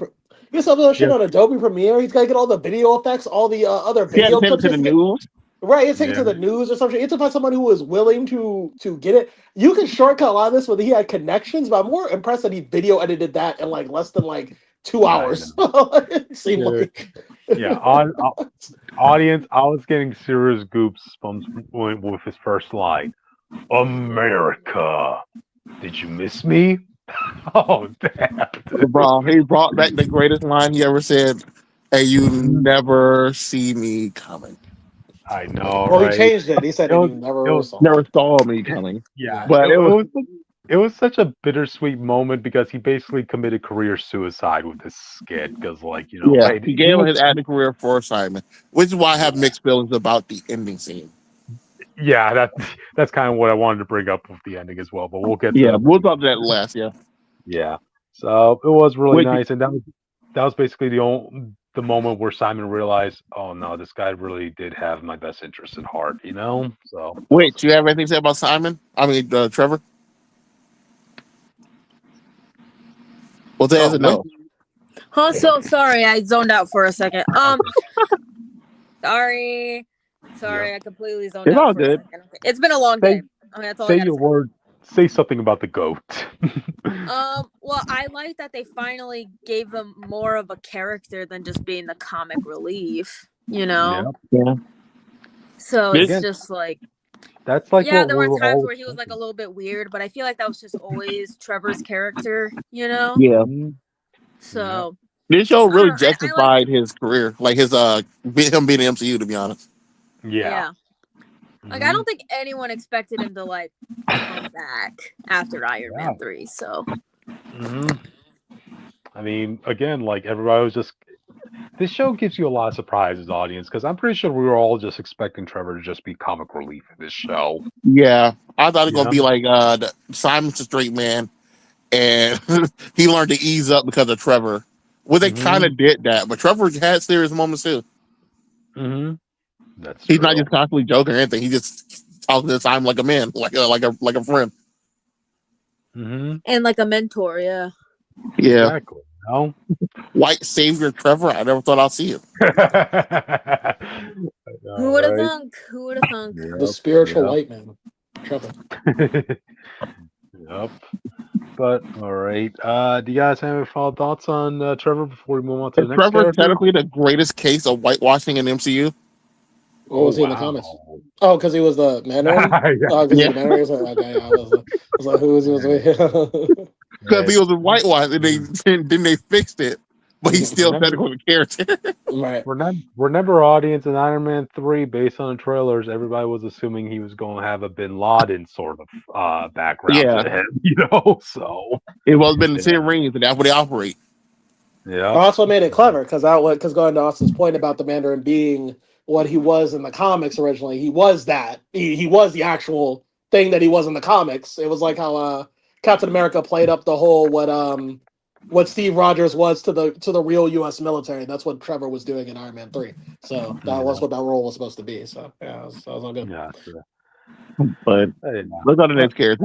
He has to upload that shit on Adobe Premiere. He's got to get all the video effects, all the other video clips. To the news. Right, it's taken to the news or something. You have to find someone who is willing to get it. You can shortcut a lot of this whether he had connections, but I'm more impressed that he video edited that in like less than like 2 hours. It seemed like. Yeah, audience, I was getting serious goosebumps with his first line. America, did you miss me? Oh, damn. Bro, he brought back the greatest line he ever said, and you never see me coming. I know. Well, right? He changed it. He said you never saw me coming. Yeah, but it was such a bittersweet moment because he basically committed career suicide with this skit. Because, like, you know, he gave his acting career for Simon, which is why I have mixed feelings about the ending scene. Yeah, that's kind of what I wanted to bring up with the ending as well. But we'll get to we'll talk to that last. Yeah. So it was really nice, and that was basically the moment where Simon realized, oh no, this guy really did have my best interest at heart, you know? So wait, do you have anything to say about Simon? I mean, Trevor? Well, there's a no. Oh, so sorry, I zoned out for a second. Sorry, I completely zoned out. It's all good. It's been a long day. That's all. Say your word. Say something about the GOAT. Well, I like that they finally gave him more of a character than just being the comic relief, you know? Yeah. So it's just like, that's like, there were times where he was like a little bit weird, but I feel like that was just always Trevor's character, you know? Yeah. So this show really justified his career, like his him being in MCU, to be honest. Yeah. Like, I don't think anyone expected him to, like, come back after Iron Man 3, so. I mean, again, like, everybody was just... This show gives you a lot of surprises, audience, because I'm pretty sure we were all just expecting Trevor to just be comic relief in this show. Yeah. I thought it was going to be like Simon's a straight man, and he learned to ease up because of Trevor. Well, they kind of did that, but Trevor had serious moments, too. He's not just constantly joking or anything. He just talks to Simon like a man, like a friend, and like a mentor. Yeah. Exactly. No? White savior Trevor. I never thought I'd see him. Who would have thunk? Who would have thunk? The spiritual white man, Trevor. Yep. But all right. Do you guys have any final thoughts on Trevor before we move on to the next Trevor character? Technically the greatest case of whitewashing in MCU. What was he in the comics? Oh, because he was the Mandarin? Oh, because he was the Mandarin? Okay, I was like, who was he with? Because he was a whitewash, and then they fixed it but he's still technically a character. Right. Remember, audience, in Iron Man 3, based on the trailers, everybody was assuming he was going to have a Bin Laden sort of background Yeah. to him, you know. So It was been the same rings, and that's where they operate. yeah, Well, that's what made it clever, because going to Austin's point about the Mandarin being what he was in the comics originally, he was that. He was the actual thing that he was in the comics. It was like how Captain America played up the whole what Steve Rogers was to the real U.S. military. That's what Trevor was doing in Iron Man 3. So that was what that role was supposed to be. So yeah, that was all good. yeah. But look at the next character.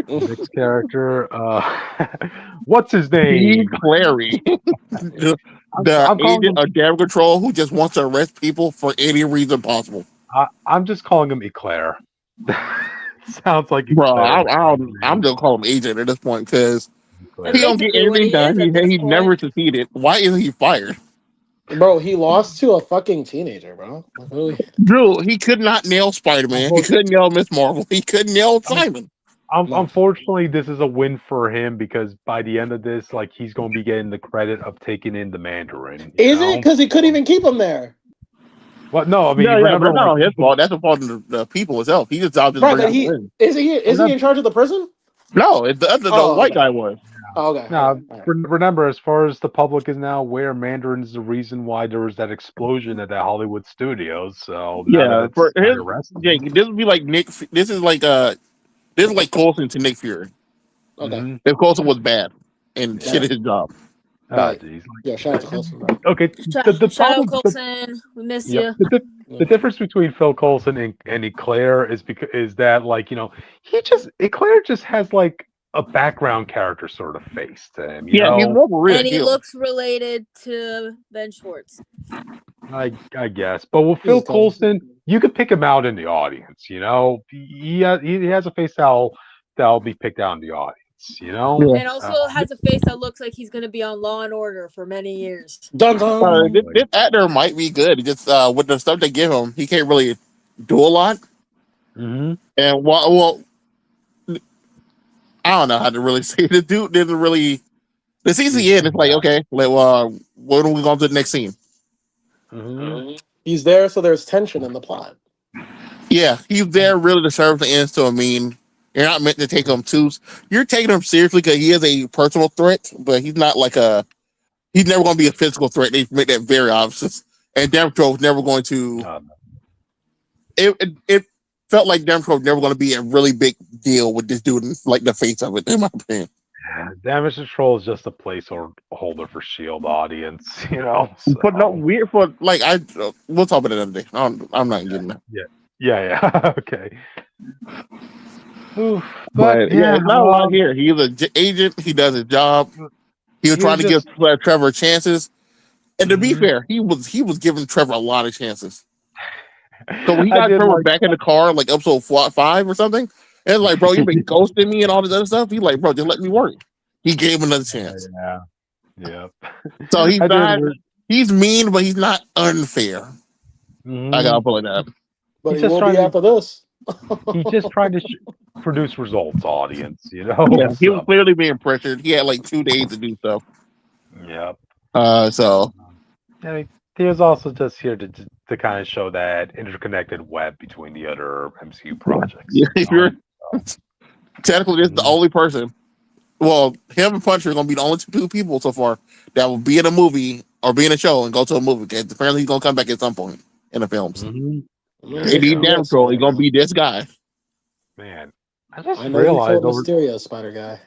Next character, what's his Steve name? Clary, the I'm calling agent him. of damage control who just wants to arrest people for any reason possible. I'm just calling him Eclair. Sounds like Bro, Eclair. I'm just calling him agent at this point because Eclair. he don't get Basically what anything he done. is at this He point. never succeeded. Why isn't he fired? Bro, he lost to a fucking teenager, bro. Drew, he could not nail Spider-Man. He couldn't nail Miss Marvel. He couldn't nail Simon. Unfortunately, this is a win for him because by the end of this, like, he's going to be getting the credit of taking in the Mandarin. Is it? Because he couldn't even keep him there. Well, no, I mean, But remember, that's not his fault. That's the fault of the people itself. He just out to Right, bring but people in. is he in charge of the prison? No, it's the white guy was. Oh, okay. No, remember, as far as the public is now aware, Mandarin is the reason why there was that explosion at that Hollywood studios. So yeah, for Jake, this would be like Nick. This is like Coulson to Nick Fury. Okay. If Coulson was bad and shit at his job. Oh, geez. Yeah, shout out to Coulson. Okay, the Shout out problem, Coulson. We miss you. the difference between Phil Coulson and Eclair is that, like, you know, Eclair just has like a background character sort of face to him. You know? He's more real. And he looks related to Ben Schwartz. I guess, but with Phil Coulson, you could pick him out in the audience. You know, he has a face that'll be picked out in the audience. You know, and also has a face that looks like he's going to be on Law and Order for many years. Dun, dun. This actor might be good. Just with the stuff they give him, he can't really do a lot. Mm-hmm. And well, I don't know how to really say it. The dude didn't really. The season end, it's like, okay, when are we going to the next scene? Mm-hmm. He's there, so there's tension in the plot. Yeah, he's there really to serve the ends to a mean. You're not meant to take him too. You're taking him seriously because he is a personal threat, but he's not like he's never going to be a physical threat. They make that very obvious. And Demko was never going to. It felt like Demko was never going to be a really big deal with this dude, like the face of it, in my opinion. Damage Control is just a placeholder for Shield audience, you know. So. But no, weird for like we'll talk about it another day. I'm not getting that. Yeah. Okay. Oof, but yeah, it's not a lot here. He's an agent. He does his job. He was trying to give Trevor chances, and to be fair, he was giving Trevor a lot of chances. So when he got Trevor back in the car, like episode 5 or something, and like, bro, you've been ghosting me and all this other stuff. He's like, bro, just let me work. He gave him another chance. Yeah. So he's mean, but he's not unfair. Mm-hmm. I gotta pull it up. But he will be after this. He's just trying to produce results, audience. You know. Yeah, he was clearly being pressured. He had like 2 days to do stuff. Yep. So. I mean, he was also just here to kind of show that interconnected web between the other MCU projects. Yeah, technically, this is the only person. Well, him and Punisher are going to be the only 2 people so far that will be in a movie or be in a show and go to a movie. Because apparently, he's going to come back at some point in the films. Mm-hmm. And he's damn sure he's going to be this guy. Man, I just realized Mysterio Spider guy.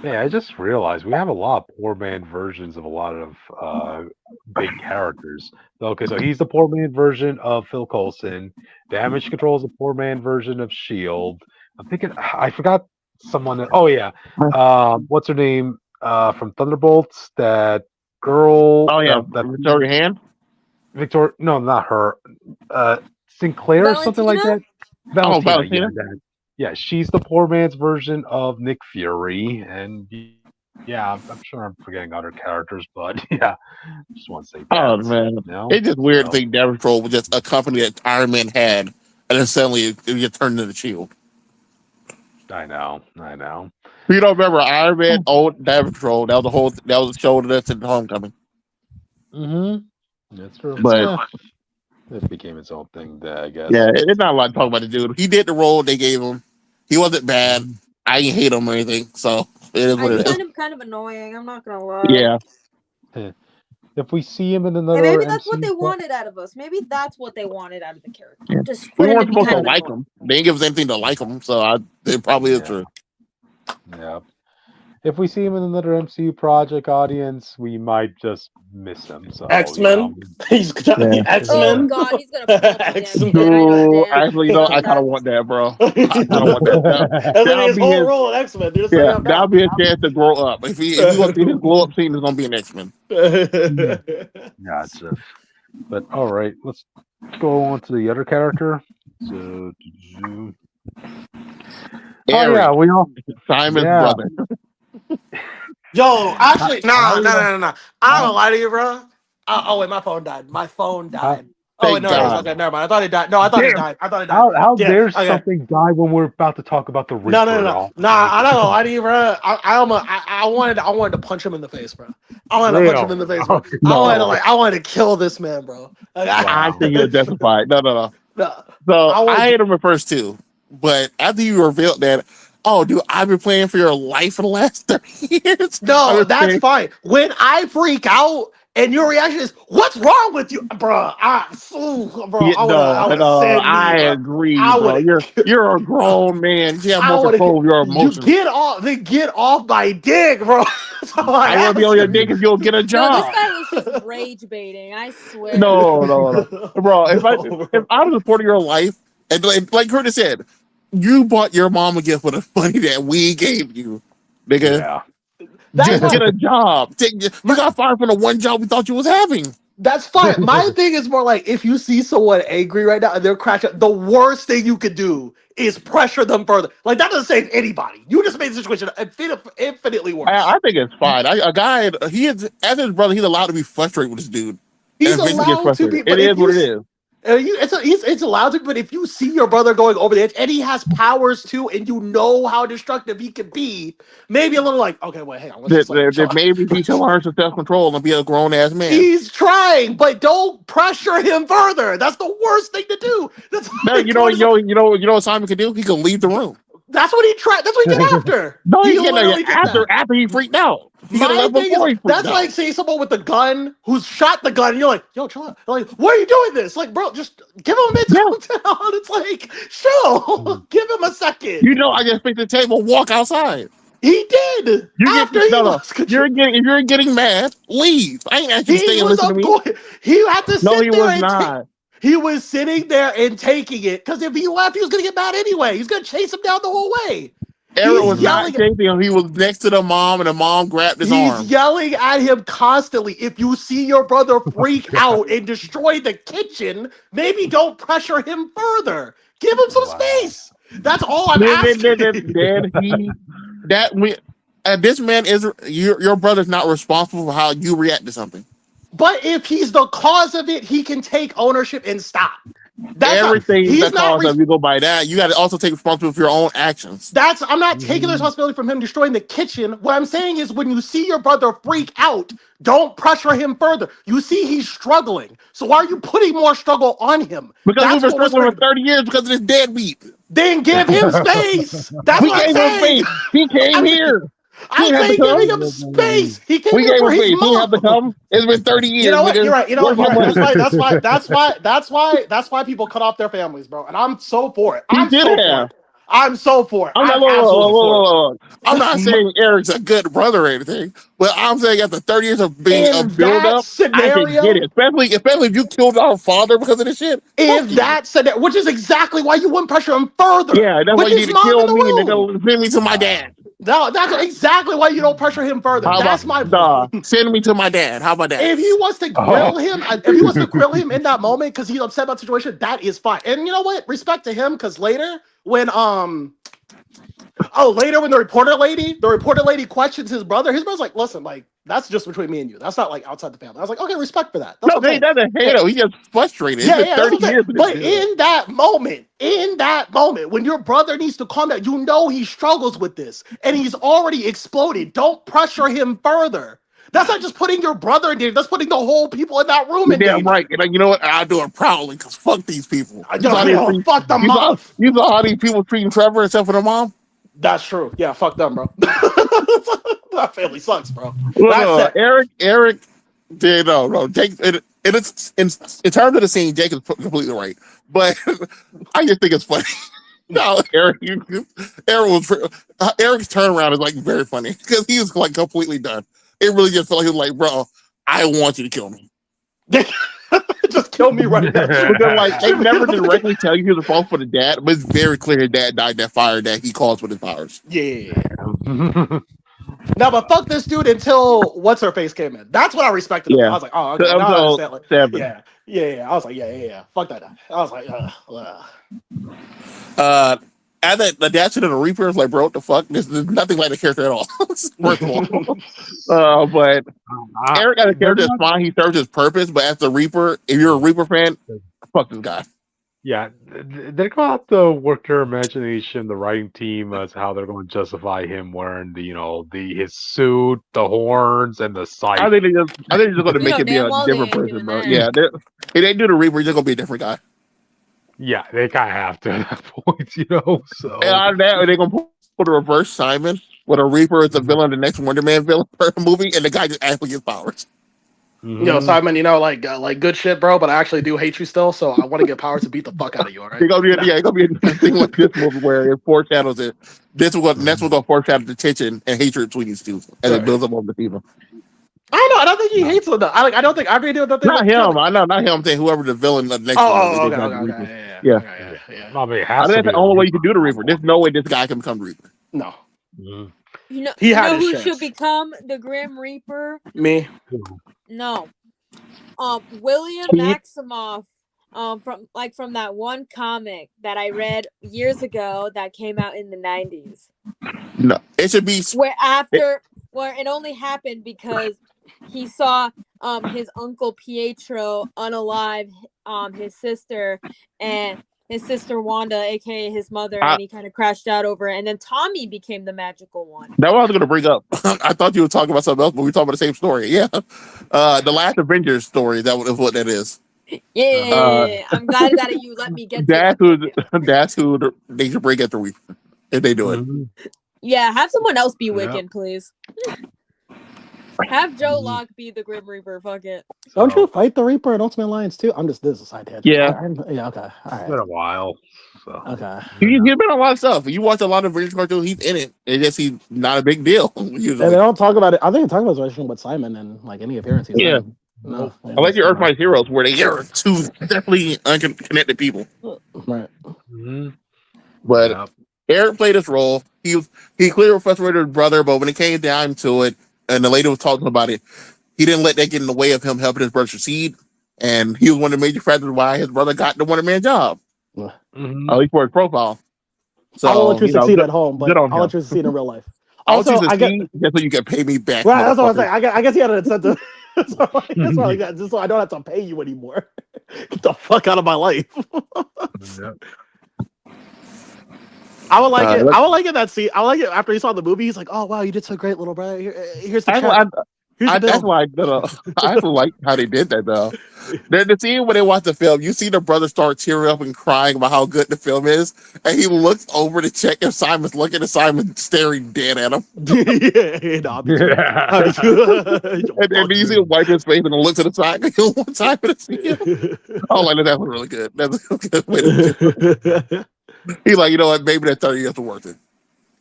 Man, I just realized we have a lot of poor man versions of a lot of big characters. Okay, so he's the poor man version of Phil Coulson. Damage Control is the poor man version of Shield. I'm thinking, I forgot someone. What's her name from Thunderbolts? That girl. Oh yeah, Victoria Hand. No, not her. Sinclair or something like that. Valentina. Yeah, she's the poor man's version of Nick Fury, and yeah, I'm sure I'm forgetting other characters, but yeah, just want to say. Oh man, it's just weird to think Damage Control was just a company that Iron Man had, and then suddenly it turned into the Shield. I know. You don't remember Iron Man, old Diamond Patrol? That was a show that's in Homecoming. That's true. But It became its own thing, I guess. yeah, it's not a lot to talk about the dude. He did the role they gave him. He wasn't bad. I didn't hate him or anything. So it is what I it find is. him kind of annoying. I'm not gonna lie. Yeah. If we see him in And another maybe that's what MCU they wanted out of us. Maybe that's what they wanted out of the character. Yeah. Just We for him to weren't be supposed kind to of like annoying. him. They didn't give us anything to like him, so it probably is true. Yeah. If we see him in another MCU project, audience, we might just miss him. So X-Men. He's gonna be Oh X-Men. God, he's gonna fuck with X-Men. X-Men. I know Dude, damn. actually, well I kind of that. want that, bro. I kind of want that. That's gonna be his whole role in X-Men. They're just Yeah, saying I'm that'll down. be a chance to grow up. If we want to see his glow up scene, it's gonna be an X-Men. Gotcha. But all right, let's go on to the other character. So, Eric, we all Simon's yeah. brother. Yo, actually, no. I'm not gonna lie to you, bro. Oh wait, my phone died. My phone died. Oh wait, Thank no, it is. God. Okay, never mind. I thought it died. No, I thought it Damn. died. I thought it died. How Yeah, dare okay. something die when we're about to talk about the Reaper? No. I'm not gonna lie to you, bro. I wanted to punch him in the face, bro. I wanted to punch him in the face, bro. No. I wanted to kill this man, bro. Like, I think you're justified. No. no. So I wanted I hate him at first too, but after you revealed that, oh, dude, I've been playing for your life for the last 30 years. No, that's fine. When I freak out and your reaction is, "What's wrong with you, bro?" I agree, bro. You're a grown man. You have more control of your emotions. Get off my dick, bro. I want to be on your dick if you'll get a No, job. this guy was just rage baiting. I swear. No, bro. If I was supporting your life, and like Curtis said, you bought your mom a gift with the money that we gave you, nigga. Yeah. Just get a job. You got fired from the one job we thought you was having. That's fine. My thing is more like, if you see someone angry right now and they're crashing, the worst thing you could do is pressure them further. Like, that doesn't save anybody. You just made the situation infinitely worse. I think it's fine. A guy, as his brother, he's allowed to be frustrated with this dude. He's allowed to be. It is what it is. It's allowed to, but if you see your brother going over the edge and he has powers too, and you know how destructive he can be, maybe a little like, okay, wait, hang on. Maybe he can learn some self-control and be a grown-ass man. He's trying, but don't pressure him further. That's the worst thing to do. You know what Simon can do? He can leave the room. That's what he tried. That's what he did after. No, he can't. After he freaked out. That's like seeing someone with a gun who's shot the gun, and you're like, yo, chill out. Like, why are you doing this? Like, bro, just give him a minute to calm down. It's like, chill. Give him a second. You know, I just picked the table, walk outside. He did. If you're getting mad, leave. I ain't actually staying and listen to me. He had to sit there. No, he was not. He was sitting there and taking it, because if he left, he was going to get mad anyway. He's going to chase him down the whole way. Aaron was not chasing him. He was next to the mom, and the mom grabbed his arm. He's yelling at him constantly. If you see your brother freak out and destroy the kitchen, maybe don't pressure him further. Give him some space. That's all I'm asking. This man is your brother's not responsible for how you react to something. But if he's the cause of it, he can take ownership and stop. Everything's the cause of you go by that. You got to also take responsibility for your own actions. I'm not taking the responsibility from him destroying the kitchen. What I'm saying is, when you see your brother freak out, don't pressure him further. You see he's struggling. So why are you putting more struggle on him? Because we've been struggling for 30 years because of this deadbeat. Then give him space. That's what I'm saying. He came here. I'm saying giving him space. He came here for his mom. He have to come. It's been 30 years. You know what? You're right. That's why people cut off their families, bro. And I'm so for it. I'm so for it. I'm not saying Eric's a good brother or anything, but I'm saying after 30 years of being a build up, I can get it. Especially if you killed our father because of this shit. Which is exactly why you wouldn't pressure him further. Yeah, that's why you need to kill me and they're gonna send me to my dad. No, that's exactly why you don't pressure him further. That's my point. Send me to my dad. How about that? If he wants to grill him, in that moment because he's upset about the situation, that is fine. And you know what? Respect to him, because later when the reporter lady questions his brother's like, listen, like, That's just between me and you. That's not like outside the family. I was like, okay, respect for that. That's No, what I'm he saying. doesn't hate him. He gets frustrated. Yeah, It's yeah, been that's 30 what I'm years. saying. But in that moment, when your brother needs to calm down, you know he struggles with this, and he's already exploded. Don't pressure him further. That's not just putting your brother in danger. That's putting the whole people in that room in You're danger. damn right. And you know what? I do it proudly because fuck these people. I don't fuck the mom. You saw how these people treating Trevor except for the mom? That's true. Yeah, fuck them, bro. That family sucks, bro. No, That's it. Eric did no. Jake, in terms of the scene, Jake is completely right. But I just think it's funny. No, Eric's turnaround is like very funny because he was like completely done. It really just felt like he was like, bro, I want you to kill me. Just kill me right now. But then, like, they never directly tell you he was responsible for the dad, but it's very clear his dad died in that fire that he caused with his powers. Yeah. No, but fuck this dude until what's her face came in. That's what I respected him. Yeah. I was like, oh, okay. Now I understand. Like, 7. yeah. I was like, yeah. Fuck that. I was like, And the dad to the Reaper is like, bro, what the fuck? There's nothing like the character at all. First of all. But Eric got a character that's fine. He serves his purpose, but as the Reaper, if you're a Reaper fan, fuck this guy. Yeah, they go out to work their imagination, the writing team, as how they're going to justify him wearing his suit, the horns, and the sight. I think they're just going to make him be a different person, bro. Yeah, if they do the Reaper, he's just going to be a different guy. Yeah, they kind of have to at that point, So and out of that, they're going to put a reverse Simon, where a Reaper is the villain, the next Wonderman villain movie, and the guy just actually gets powers. Yo, Simon, like good shit, bro, but I actually do hate you still, so I want to get powers to beat the fuck out of you, all right? It's gonna be a thing like this movie where it foreshadows it. Next one's gonna foreshadow the tension and hatred between these two as it builds up on the people. I don't know. I don't think he hates them though. I don't think I agree with that. Not him. I know, not him. I'm saying whoever the villain of the next one. Okay. Yeah. I mean, I think that's the only way you can do the Reaper. There's no way this guy can become the Reaper. No. You know who chance. should become the Grim Reaper? Me. No. William Maximoff. From that one comic that I read years ago that came out in the 90s. No, it should be where it only happened because he saw his uncle Pietro unalive his sister and his sister Wanda, aka his mother, and he kind of crashed out over it. And then Tommy became the magical one. That's what I was going to bring up. I thought you were talking about something else, but we were talking about the same story. Yeah, the last Avengers story. That is what that is. Yeah, I'm glad that you let me get. That's who they should bring at the week if they do it. Yeah, have someone else be Wiccan, please. Have Joe Locke be the Grim Reaper. Fuck it. Don't you fight the Reaper in Ultimate Alliance too? This is a side tangent. Yeah. Okay. All right. It's been a while. So. Okay. He's been in a lot of stuff. You watch a lot of Avengers cartoons, he's in it. It's just he's not a big deal. Usually. And they don't talk about it. I think they talk about his relationship with Simon and like any appearance he's in. No. Unless you're Earth Fight Heroes, where they are two definitely unconnected people. Right. But Eric played his role. He clearly frustrated his brother, but when it came down to it, and the lady was talking about it, he didn't let that get in the way of him helping his brother succeed. And he was one of the major factors why his brother got the Wonderman job. At least for his profile. So I'll let you succeed at home, but I'll let you succeed in real life. Also, I guess so you can pay me back. Right, that's what I'm saying. I guess he had an incentive. That's why just so I don't have to pay you anymore. Get the fuck out of my life. I would like it. I would like it that scene. I like it after he saw the movie. He's like, "Oh wow, you did so great, little brother. Here's the check." That's why I like how they did that though. The scene when they watch the film, you see the brother start tearing up and crying about how good the film is, and he looks over to check if Simon's looking, and Simon's staring dead at him. And then you see him wipe his face and look to the side. You want Simon to see him? Oh, like that was really good. That's a good way to do it. He's like, you know what? Maybe that 30 years was worth it.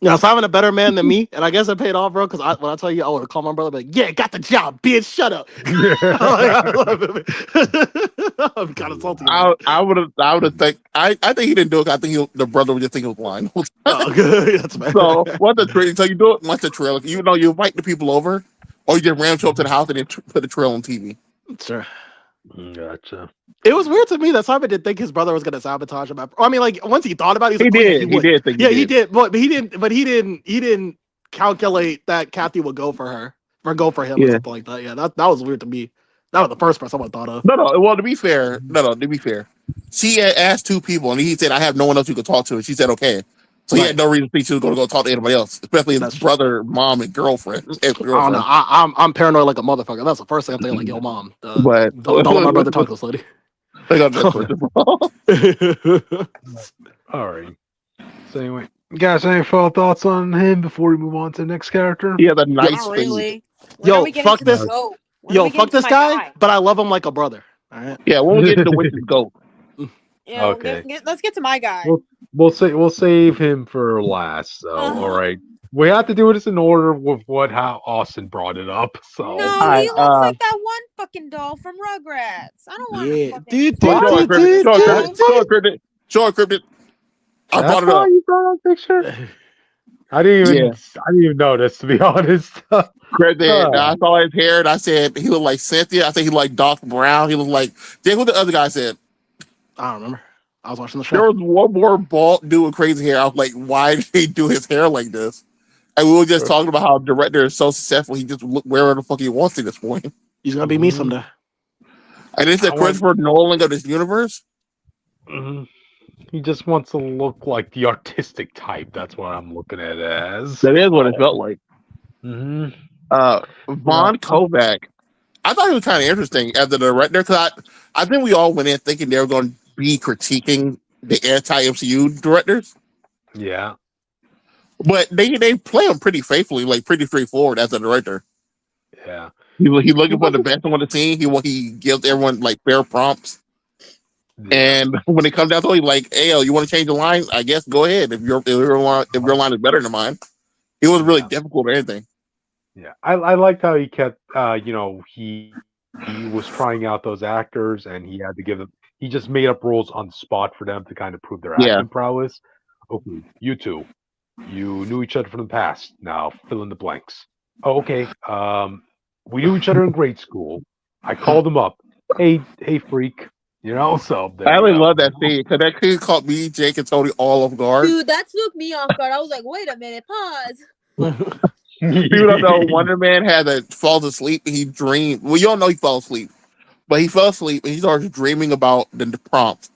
Now, Simon a better man than me, and I guess it paid off, bro. Because when I tell you, I would have called my brother, like, "Yeah, got the job, bitch. Shut up." I'm kind of salty. I would have think. I think he didn't do it. I think the brother would just think he was blind. That's bad. So so you do it. Watch the trailer. You know, you invite the people over, or you just ram show up to the house and then put the trail on TV. Sure. Gotcha. It was weird to me that Simon didn't think his brother was going to sabotage him. I mean, like once he thought about it, he did. He did. But he didn't calculate that Kathy would go for her or go for him or something like that. Yeah, that was weird to me. That was the first person I thought of. No. Well, to be fair, she had asked two people, and he said, "I have no one else you could talk to." And she said, "Okay." So he had no reason to think she was going to go talk to anybody else, especially his brother, mom, and girlfriend. I don't know. I'm paranoid like a motherfucker. That's the first thing I'm thinking. Like, yo, mom, but don't let my brother talk to this lady. I got this first of all. All right. So anyway, guys, any final thoughts on him before we move on to the next character? He has a nice Not face. really. Yo, fuck this. Yo, fuck this guy, but I love him like a brother. All right. Yeah, when we get to the witch's goat. Yeah, Okay. Let's get to my guy. We'll save him for last. So all right, we have to do this in order with how Austin brought it up. So No, he looks like that one fucking doll from Rugrats. I don't want to fucking Show Cryptid. I That's brought it why up. you brought up picture. I didn't even notice, to be honest. Cryptid. I saw his hair and I said he looked like Cynthia. I said he looked like Doc Brown. He looked like what the other guy said. I don't remember. I was watching the show. There was one more bald dude with crazy hair. I was like, why did he do his hair like this? And we were just talking about how the director is so successful. He just look wherever the fuck he wants at this point. He's gonna be me someday. And it's a Christopher Nolan of this universe. Mm-hmm. He just wants to look like the artistic type. That's what I'm looking at it as. That is what it felt like. Mm-hmm. Von Kovac. I thought he was kind of interesting as the director because I think we all went in thinking they were going to be critiquing the anti-MCU directors. Yeah. But they play him pretty faithfully, like pretty straightforward as a director. Yeah. He's looking for the best on the scene. He gives everyone like fair prompts. Yeah. And when it comes down to it, like, hey, you want to change the line? I guess go ahead. If your line is better than mine. It was really difficult or anything. Yeah. I liked how he kept he was trying out those actors and he had to give them he just made up rules on the spot for them to kind of prove their acting prowess. Okay, you two. You knew each other from the past. Now fill in the blanks. Oh, okay. We knew each other in grade school. I called him up. Hey, freak. So I really love that scene because that kid caught me, Jake, and Tony all off guard. Dude, that took me off guard. I was like, wait a minute, pause. People don't know Wonderman falls asleep and he dreamed. Well, you don't know he fell asleep, but he fell asleep and he started dreaming about the prompt.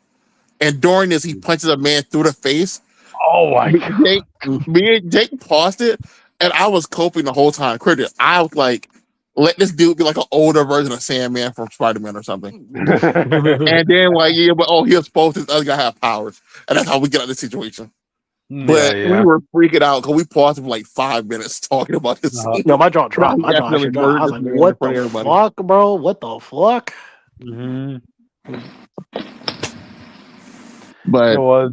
And during this, he punches a man through the face. Oh my God. Me and Jake paused it, and I was coping the whole time. I was like, let this dude be like an older version of Sandman from Spider-Man or something. And then he was supposed to this other guy have powers. And that's how we get out of this situation. But we were freaking out because we paused for like 5 minutes talking about this. No, my jaw dropped. My jaw actually dropped. I was like, what the fuck, bro? What the fuck? Mm-hmm. But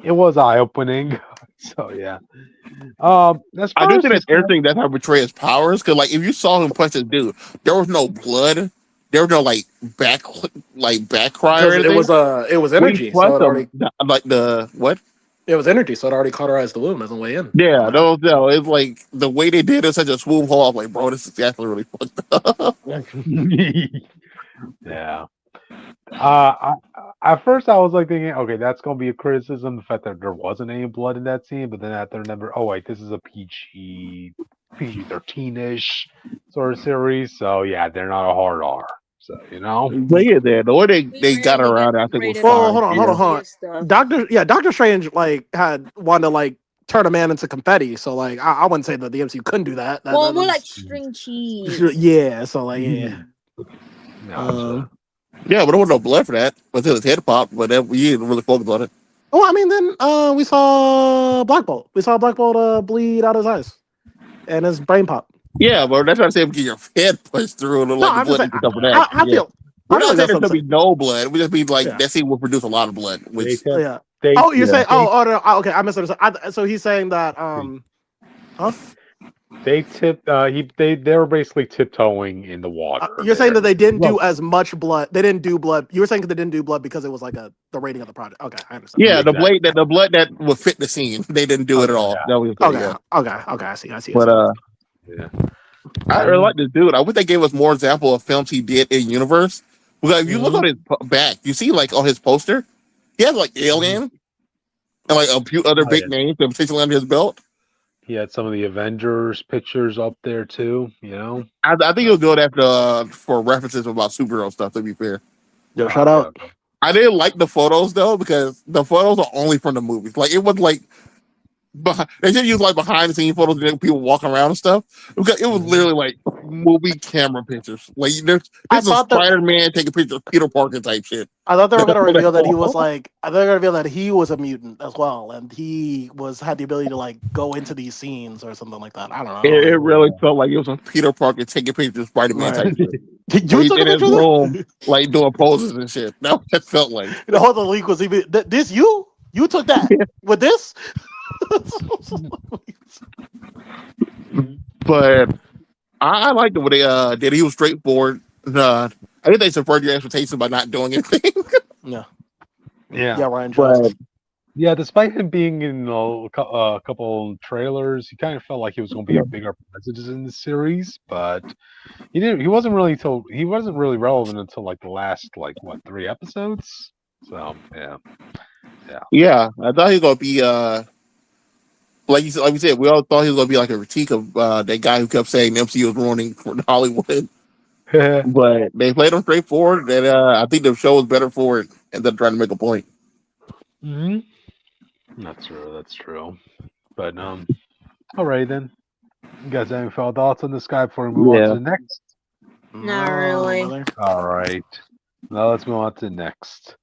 it was eye-opening. So yeah. I do think it's interesting that's how portray his powers because if you saw him punch this dude, there was no blood, there was no back cry or anything. It was energy. So it already what? It was energy, so it already cauterized the wound as the way in. Yeah, no, it's like the way they did it, such a smooth hole. I was like, bro, this is actually really fucked up. Yeah. At first I was like thinking, okay, that's gonna be a criticism, the fact that there wasn't any blood in that scene, but then after I remember, oh wait, this is a PG-13-ish sort of series, so yeah, they're not a hard R. So But yeah, the way they got around, I think was fine. Hold on. Doctor Strange had wanted to turn a man into confetti, so I wouldn't say that the MCU couldn't do that. More like string cheese. Yeah, so yeah. Yeah, but there was no blood for that until his head popped, but we didn't really focus on it. Oh, I mean, then we saw Black Bolt. We saw Black Bolt bleed out his eyes and his brain pop. Yeah, but that's not saying get your head punched through and the blood I feel. We're not saying there's gonna be no blood. We just mean that scene will produce a lot of blood. Which you're saying? Okay, I misunderstood. So he's saying that they were basically tiptoeing in the water. You're saying that they didn't do as much blood. They didn't do blood. You were saying that they didn't do blood because it was the rating of the project. Okay, I understand. Yeah, the blood that would fit the scene, they didn't do it at all. That was okay. I see. But I really like this dude. I wish they gave us more example of films he did in universe. Because if you look on his back, you see on his poster, he has Alien and a few other big names that potentially under his belt. He had some of the Avengers pictures up there too. I think he'll go after for references about superhero stuff. To be fair, Yo, Oh, shout okay, out. okay. I didn't like the photos though because the photos are only from the movies. Like it was like they should use like behind the scene photos of people walking around and stuff. Because it was Mhm. literally like movie camera pictures. Like I this is thought that Spider-Man taking pictures of Peter Parker type shit. I thought they were That's gonna what reveal that he was that's like. I thought they were gonna reveal that he was a mutant as well, and he had the ability to like go into these scenes or something like that. I don't know. it Like, really Oh. felt like it was a Peter Parker taking pictures of Spider-Man right? type shit. Like You he's took a in his picture of room, that. like doing poses and shit. That's what it felt like. The whole the leak was even this. You took that with this. But I liked it when they did. He was straightforward. I think they subverted your expectations by not doing anything. Yeah, Yeah. yeah, Ryan but Johnson. Yeah, despite him being in a couple trailers, he kind of felt like he was going to be a bigger presence in the series, but he didn't. He wasn't really relevant until like the last 3 episodes. So yeah, yeah, I thought he was gonna be like we said, we all thought he was gonna be like a critique of that guy who kept saying the MCU was ruining for Hollywood. yeah. But they played him straightforward, and I think the show was better for it, and they're trying to make a point. hmm That's true. That's true. But alright then. You guys have any final thoughts on this guy before we move on to Yeah, the next? Not No, really. brother. All right. Now let's move on to the next.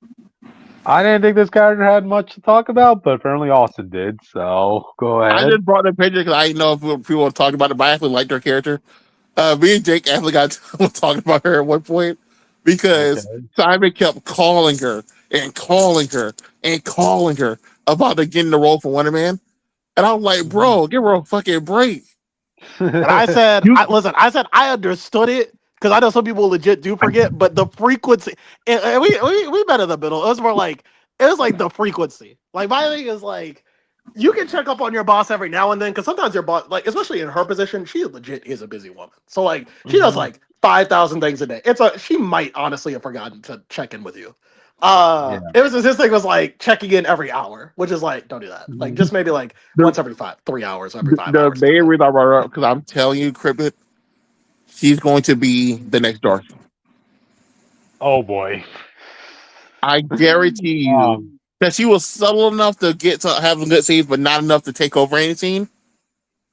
I didn't think this character had much to talk about, but apparently Austin did. So go I ahead. just brought the picture because I didn't know if people were talking about it, but I actually liked her character. Me and Jake actually got talking about her at one point Okay. because Simon kept calling her and calling her and calling her about the getting the role for Wonder Man. And I was like, bro, give her a fucking break. And I said, You listen, I said I understood it because I know some people legit do forget, but the frequency, and we met in the middle. It was more like it was like the frequency. Like my thing is like you can check up on your boss every now and then because sometimes your boss, like especially in her position, she legit is a busy woman. So like she does Mhm. like 5,000 things a day. She might honestly have forgotten to check in with you. Yeah. It was just his thing was like checking in every hour, which is like don't do that. Like Mhm. just maybe like the, once every 3 hours, every 5 hours. the main reason I brought her up because I'm telling you, Cribbit, she's going to be the next Darcy. Oh boy. I guarantee you Um. that she was subtle enough to get to have some good scenes, but not enough to take over any scene.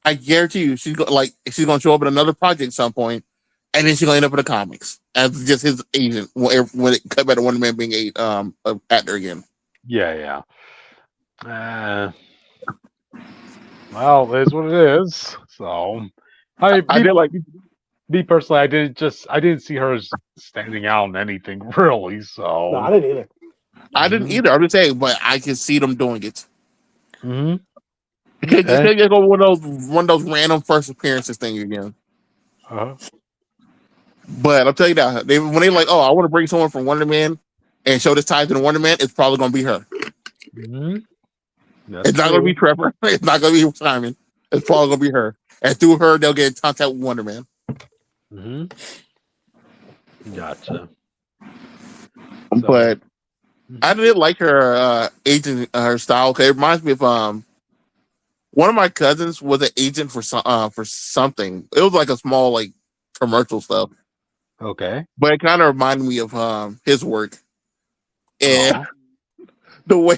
I guarantee you, she's gonna show up in another project at some point, and then she's gonna end up in the comics as just his agent when it cut back to Wonder Man being a actor again. Yeah. Yeah. Well, it is what it is. So, I I did like me personally, I didn't see her as standing out in anything really. No, So. I didn't either. I didn't Mhm. either. I'm just saying, but I can see them doing it. Mhm. Just Okay. go one of those random first appearances thing again. Uh-huh. But I'll tell you that when they like, oh, I want to bring someone from Wonder Man and show this tie to the Wonder Man, it's probably gonna be her. Mhm. That's It's not gonna be true. Trevor. It's not gonna be Simon. It's probably gonna be her. And through her, they'll get in contact with Wonder Man. Mhm. Gotcha. So. But I Mhm. didn't like her agent, her style. Okay, it reminds me of one of my cousins was an agent for something. It was like a small like commercial stuff, Okay. but it kind of reminded me of his work and Oh. the way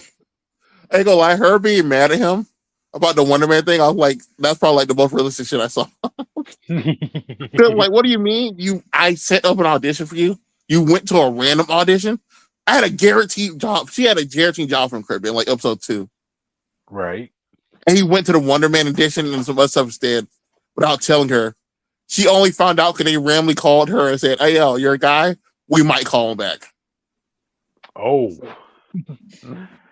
I ain't gonna lie, her being mad at him about the Wonder Man thing. I was like, that's probably like the most realistic shit I saw. Like, what do you mean? I set up an audition for you. You went to a random audition. I had a guaranteed job. She had a guaranteed job from Kirby in like episode 2. Right. And he went to the Wonder Man edition and some other stuff instead without telling her. She only found out because they randomly called her and said, hey, yo, you're a guy. We might call him back. Oh.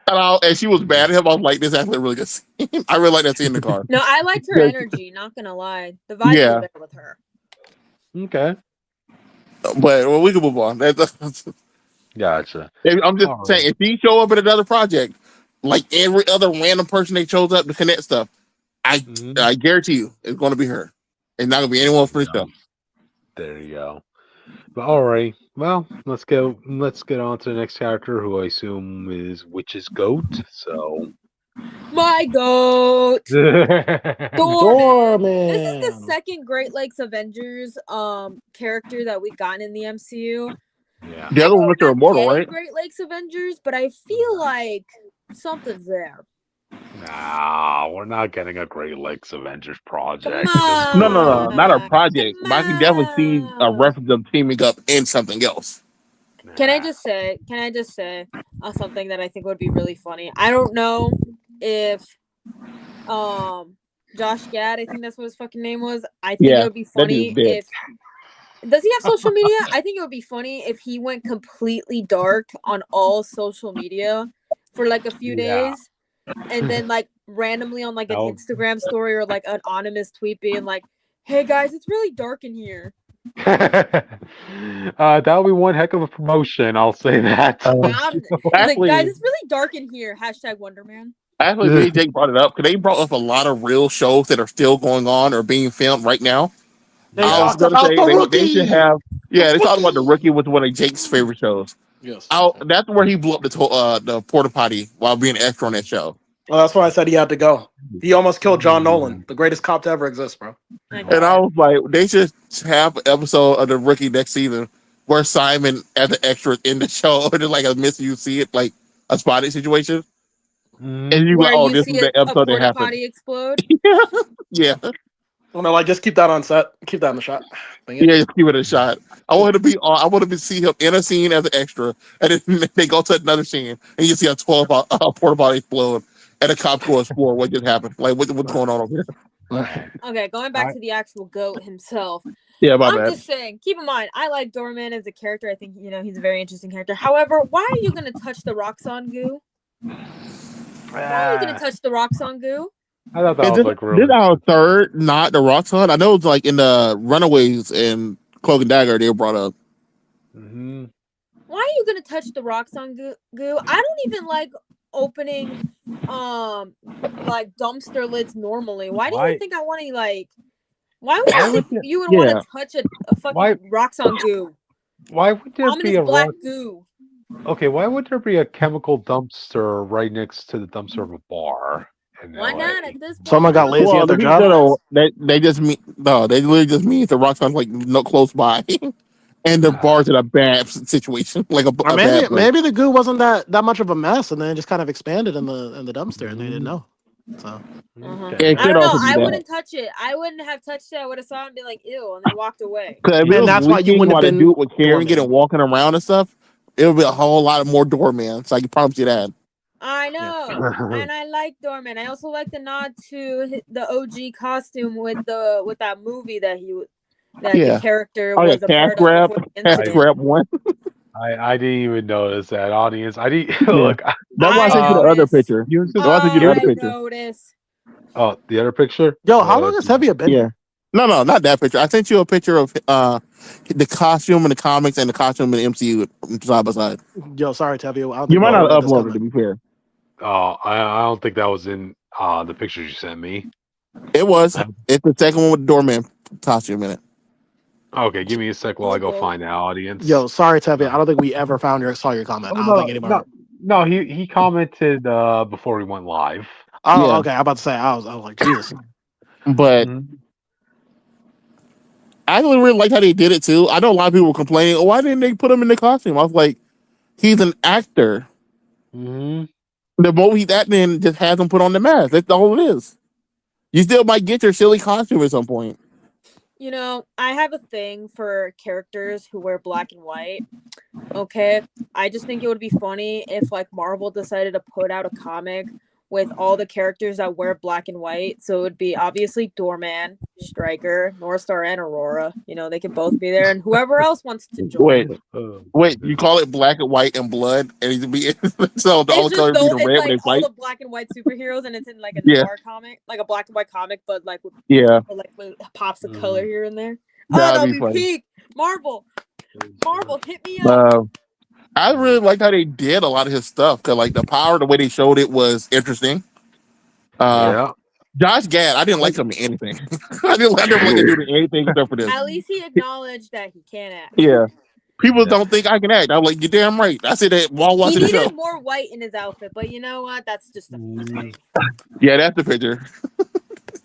And she was mad at him. I was like, this is actually a really good scene. I really like that scene in the car. No, I liked her energy. Not gonna lie, the vibe Yeah. was there with her. Okay. But we can move on. Gotcha. I'm just All right. saying, if he show up in another project, like every other random person they chose up to connect stuff, I Mhm. guarantee you it's going to be her. It's not going to be anyone for himself. There you go. But all right. Well, let's go. Let's get on to the next character, who I assume is Witch's Goat. So My goat. Dorman. This is the second Great Lakes Avengers character that we've gotten in the MCU. Yeah. The other one was We're not Immortal, getting right? Great Lakes Avengers, but I feel like something's there. Nah, we're not getting a Great Lakes Avengers project. Come Just No, on. not a project. Come But I can definitely see a on. reference of teaming up in something else. Can I just say something that I think would be really funny? I don't know if Josh Gad, I think that's what his fucking name was. I think it would be that dude's funny dead. if does he have social media? I think it would be funny if he went completely dark on all social media for like a few days and then like randomly on like an No. Instagram story or like an anonymous tweet being like, "Hey guys, it's really dark in here." That would be one heck of a promotion. I'll say that. Like, Actually, guys, it's really dark in here. #Wonderman. actually, me and Jake brought it up because they brought up a lot of real shows that are still going on or being filmed right now. They I was talked gonna about say the they rookie. should have. Yeah, they talked about the rookie was one of Jake's favorite shows. Yes. That's where he blew up the porta potty while being an extra on that show. Well, that's why I said he had to go. He almost killed John Nolan, the greatest cop to ever exist, bro. And I was like, they should have an episode of the rookie next season where Simon as an extra in the show, or just like a miss you see it like a spotted situation, and you Where go, oh, you this see is the a episode that porta happened. potty explode. Yeah. Well, no, like just keep that on set. Keep that in the shot. Yeah, just give it a shot. I want to be on. I want to see him in a scene as an extra, and then they go to another scene, and you see a porta potty explode, and a cop go explore what just happened. Like what's going on over here? Okay, going back to the actual goat himself. Yeah, my I'm bad. just saying, keep in mind, I like Dorman as a character. I think, he's a very interesting character. However, why are you going to touch the Roxxon goo? Why are you going to touch the Roxxon goo? I thought that was like really. This our third, not the Roxxon. I know it's like in the Runaways and Cloak and Dagger they were brought up. Mm-hmm. Why are you going to touch the Roxxon goo? I don't even like opening like dumpster lids normally. Why do you think I want to like? Why would you think you would want to touch a fucking Roxxon goo? Why would there be a black goo? Okay, why would there be a chemical dumpster right next to the dumpster of a bar? Why not at this point? Someone got lazy at their job. No, they just mean they literally just mean the Roxxon's like no close by. And the bar's in a bad situation, like maybe the goo wasn't that much of a mess, and then it just kind of expanded in the dumpster, and they didn't know. So I don't know. I wouldn't touch it. I wouldn't have touched it. I would have saw it and be like, "Ew," and then walked away. And that's why you wouldn't have been do it with carrying it and walking around and stuff. It would be a whole lot more doorman. So I can promise you that. I know, and I like Dorman. I also like the nod to the OG costume with that movie that the character was a part of. Cash grab one. I didn't even notice that, audience. I didn't look. That's why I sent you the other picture. Notice. Oh, the other picture. Yo, how long has Heavy been? Yeah. No, not that picture. I sent you a picture of the costume in the comics and the costume in the MCU side by side. Yo, sorry, Tevye. You might not upload it, to be fair. Oh, I don't think that was in the pictures you sent me. It was. It's the second one with the doorman costume in it. Okay, give me a sec while I go find the audience. Yo, sorry, Tevye. I don't think we ever saw your comment. I don't think anybody. No, he commented before we went live. Oh, yeah. Okay. I'm about to say I was like Jesus. But I really like how they did it too. I know a lot of people were complaining, "Oh, why didn't they put him in the costume?" I was like, "He's an actor." Mm-hmm. The moment he's acting, just has him put on the mask. That's all it is. You still might get your silly costume at some point. I have a thing for characters who wear black and white. Okay, I just think it would be funny if like Marvel decided to put out a comic with all the characters that wear black and white. So it would be obviously Doorman, Stryker, North Star, and Aurora. They could both be there, and whoever else wants to join. Wait, you call it black and white and blood, and he'd be so the only color be the red when they fight. All the black and white superheroes, and it's in like a noir comic, like a black and white comic, but like with pops of color here and there. That'd be peak. Marvel, hit me up. I really liked how they did a lot of his stuff because, like, the power, the way they showed it was interesting. Josh Gad, I didn't like him in anything. I didn't like him in anything except for this. At least he acknowledged that he can act. Yeah, People Yeah. don't think I can act. I'm like, you're damn right. I said that while He watching the show. needed more white in his outfit, but you know what? That's just a me thing. Yeah, that's the picture.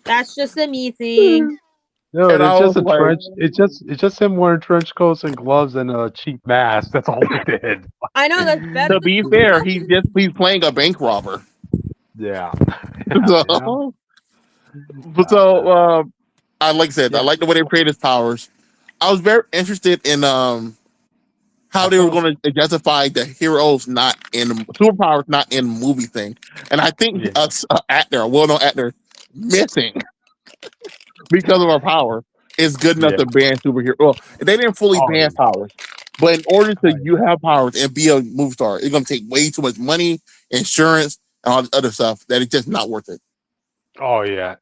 That's just a me thing. No, And it's I was just a like, trench. It's just him wearing trench coats and gloves and a cheap mask. That's all they did. I know that's better to than be fair, nothing. he's playing a bank robber. Yeah. So, Yeah. but Uh, so I like I said, I yeah. like the way they create his powers. I was very interested in how they were Also, going to justify the heroes not in superpowers not in movie thing, and I think yeah. a well-known actor, missing because of our power is good enough Yeah. to ban superhero. Well, they didn't fully Oh, ban yeah. powers, but in order to Oh, you have powers and be a movie star, it's going to take way too much money, insurance, and all this other stuff that it's just not worth it. oh yeah.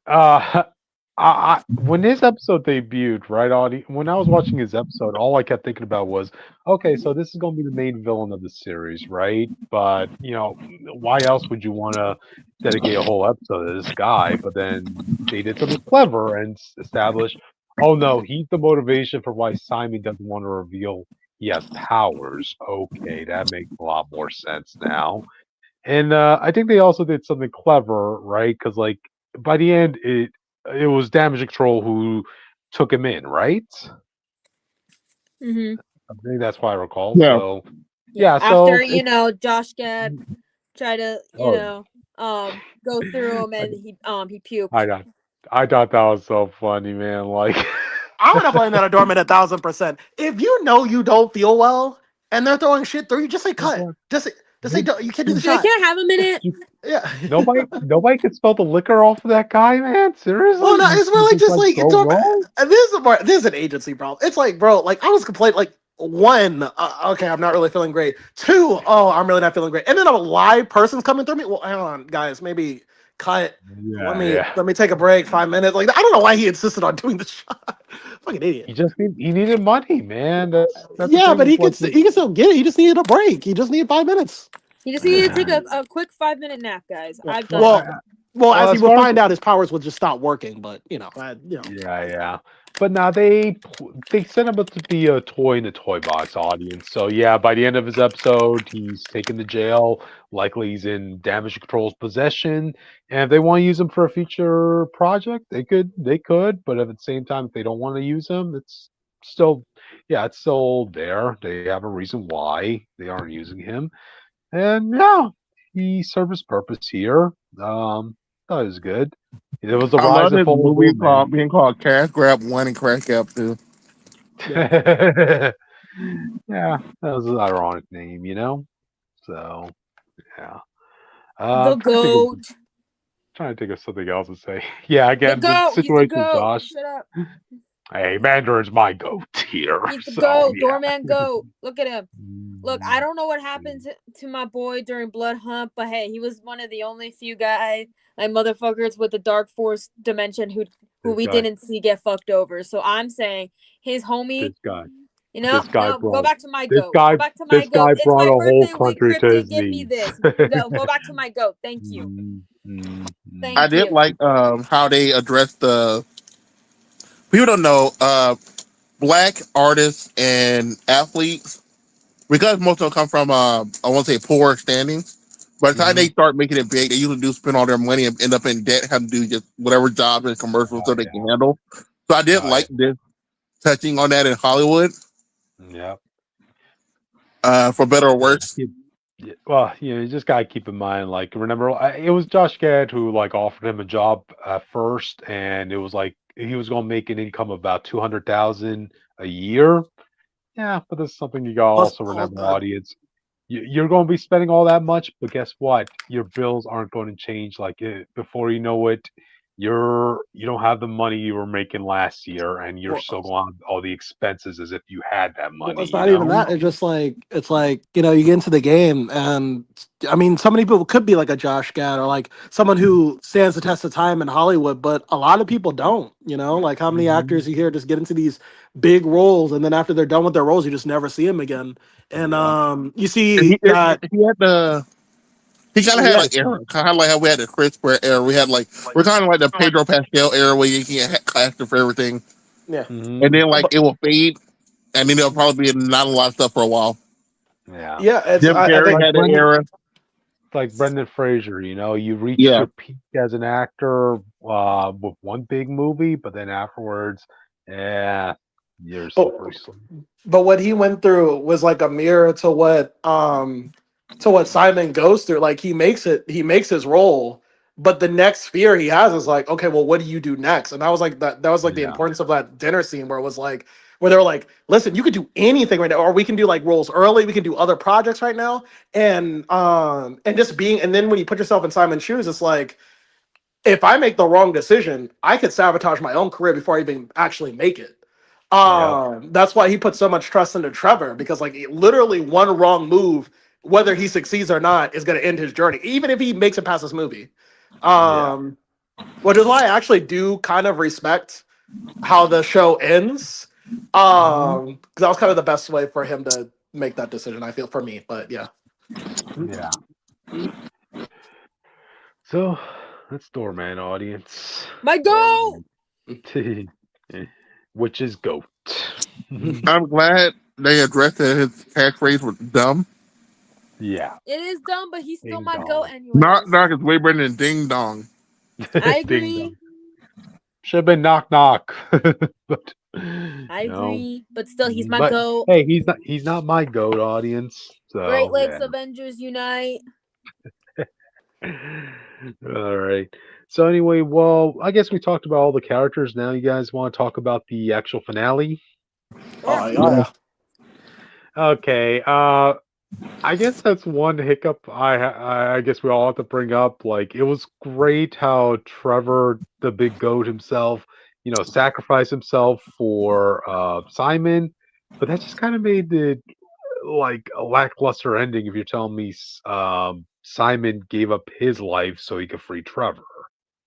When his episode debuted, right, Audie? When I was watching his episode, all I kept thinking about was, okay, so this is going to be the main villain of the series, right? But why else would you want to dedicate a whole episode to this guy? But then they did something clever and established, oh no, he's the motivation for why Simon doesn't want to reveal he has powers. Okay, that makes a lot more sense now. And I think they also did something clever, right? Because like by the end, it was Damage Control who took him in, right? Hmm. I think that's what I recall. Yeah. So Yeah. yeah, After so it, Josh Gad tried to oh, go through him I, and he puked. I thought I thought that was so funny, man. Like, I would have blamed that on Dorman 1,000%. If you know you don't feel well and they're throwing shit through you, just say cut. Just say you, you can't do the Be like, shot. can I have a minute? you, Yeah. nobody could spell the liquor off of that guy, man. Seriously, Well, no, you it's more think like it's just like like so wrong? this is an agency problem. It's like, bro, like I was complaining like one, okay, I'm not really feeling great. Two, oh, I'm really not feeling great. And then a live person's coming through me. Well, hang on, guys, maybe cut. Let Yeah, me yeah. let me take a break, 5 minutes. Like I don't know why he insisted on doing the shot. Fucking idiot. He needed money, man. That's the Yeah, thing. but It's like he can still get it. He just needed a break. He just needed 5 minutes. You just need to take a quick 5-minute nap, guys. Yeah. I've done well, it. Well, as he as would far as find out, his powers would just stop working. But yeah, yeah. But now they set him up to be a toy in the toy box audience. So yeah, by the end of his episode, he's taken to jail. Likely he's in Damage Control's possession. And if they want to use him for a future project, they could. They could. But at the same time, if they don't want to use him, still it's still there. They have a reason why they aren't using him. And yeah, he served his purpose here. That was good. It was the I rise love and this fall of movie Wonderman. being called Cash Grab 1 and Crash Grab 2. Yeah. Yeah, that was an ironic name, So yeah. The goat. Trying to think of something else to say. Yeah, The again, the goat. He's the situation, goat. Josh. Shut up. Hey, Mandarin's my goat here. He's the So goat. yeah. Doorman goat. Look at him. Look, I don't know what happened to my boy during Blood Hunt, but hey, he was one of the only few guys, like motherfuckers with the Dark Force dimension who This we guy, didn't see get fucked over. So I'm saying his homie, this guy, no, go brought back to my this goat. guy, Go back to my this goat. guy It's brought my a whole birthday week, country to Cryptic. his Give me knees. this. Go back to my goat. Thank you. I Thank did you. like how they addressed the people don't know black artists and athletes because most of them come from I won't say poor standings. By the time they start making it big, they usually do spend all their money and end up in debt, have to do just whatever jobs and commercials so they can handle. So I did like this touching on that in Hollywood, Yeah. for better or worse. Well, you just gotta keep in mind, like, remember, it was Josh Gad who like offered him a job at first, and it was like he was gonna make an income of about 200,000 a year. Yeah, but this is something you gotta plus also all remember, audience. You're going to be spending all that much, but guess what? Your bills aren't going to change. Like before you know it, you don't have the money you were making last year, and you're well, still going on all the expenses as if you had that Well, money. it's not even that. It's just like you get into the game, and I mean, so many people could be like a Josh Gad or like someone who stands the test of time in Hollywood, but a lot of people don't. Like how many actors you hear just get into these big roles, and then after they're done with their roles, you just never see them again. And you And see that he had the he kind of had yeah, like era, kind of like how we had the Chris Pratt era. We're kind of like the Pedro Pascal era where you can get casted for everything, yeah. and then like it will fade. and then there'll probably be not a lot of stuff for a while. Yeah. Yeah, it's Jim I Carrey think Like had an Brendan, era. like Brendan Fraser, you reach Yeah. your peak as an actor with one big movie, but then afterwards, yeah, you're but slippery slope. but what he went through was like a mirror to what Simon goes through. Like he makes his role, but the next fear he has is like, okay, well, what do you do next? And that was like the Yeah. importance of that dinner scene where it was like where they were like, listen, you could do anything right now, or we can do like roles early, we can do other projects right now. And just being and then when you put yourself in Simon's shoes, it's like if I make the wrong decision, I could sabotage my own career before I even actually make it. Yep. That's why he put so much trust into Trevor because, like, literally one wrong move, whether he succeeds or not, is going to end his journey, even if he makes it past this movie. Yeah. Which is why I actually do kind of respect how the show ends. Mhm. Because that was kind of the best way for him to make that decision. I feel for me, but yeah. Yeah. So that's Doorman audience. My goal. Doorman. Which is goat. I'm glad they addressed that his catchphrase was dumb. Yeah. It is dumb, but he's still Ding my goat dong. Knock anyways. knock is way better than ding dong. I Ding agree. dong. Should have been knock knock. But I no. agree, but still, he's my But goat. hey, he's not my goat audience. Great So Lakes yeah. Avengers unite. All right. So anyway, well, I guess we talked about all the characters. Now you guys want to talk about the actual finale? Oh Sure. yeah. Okay. I guess that's one hiccup I guess we all have to bring up. Like, it was great how Trevor, the big goat himself, sacrificed himself for Simon, but that just kind of made it like a lackluster ending. If you're telling me Simon gave up his life so he could free Trevor,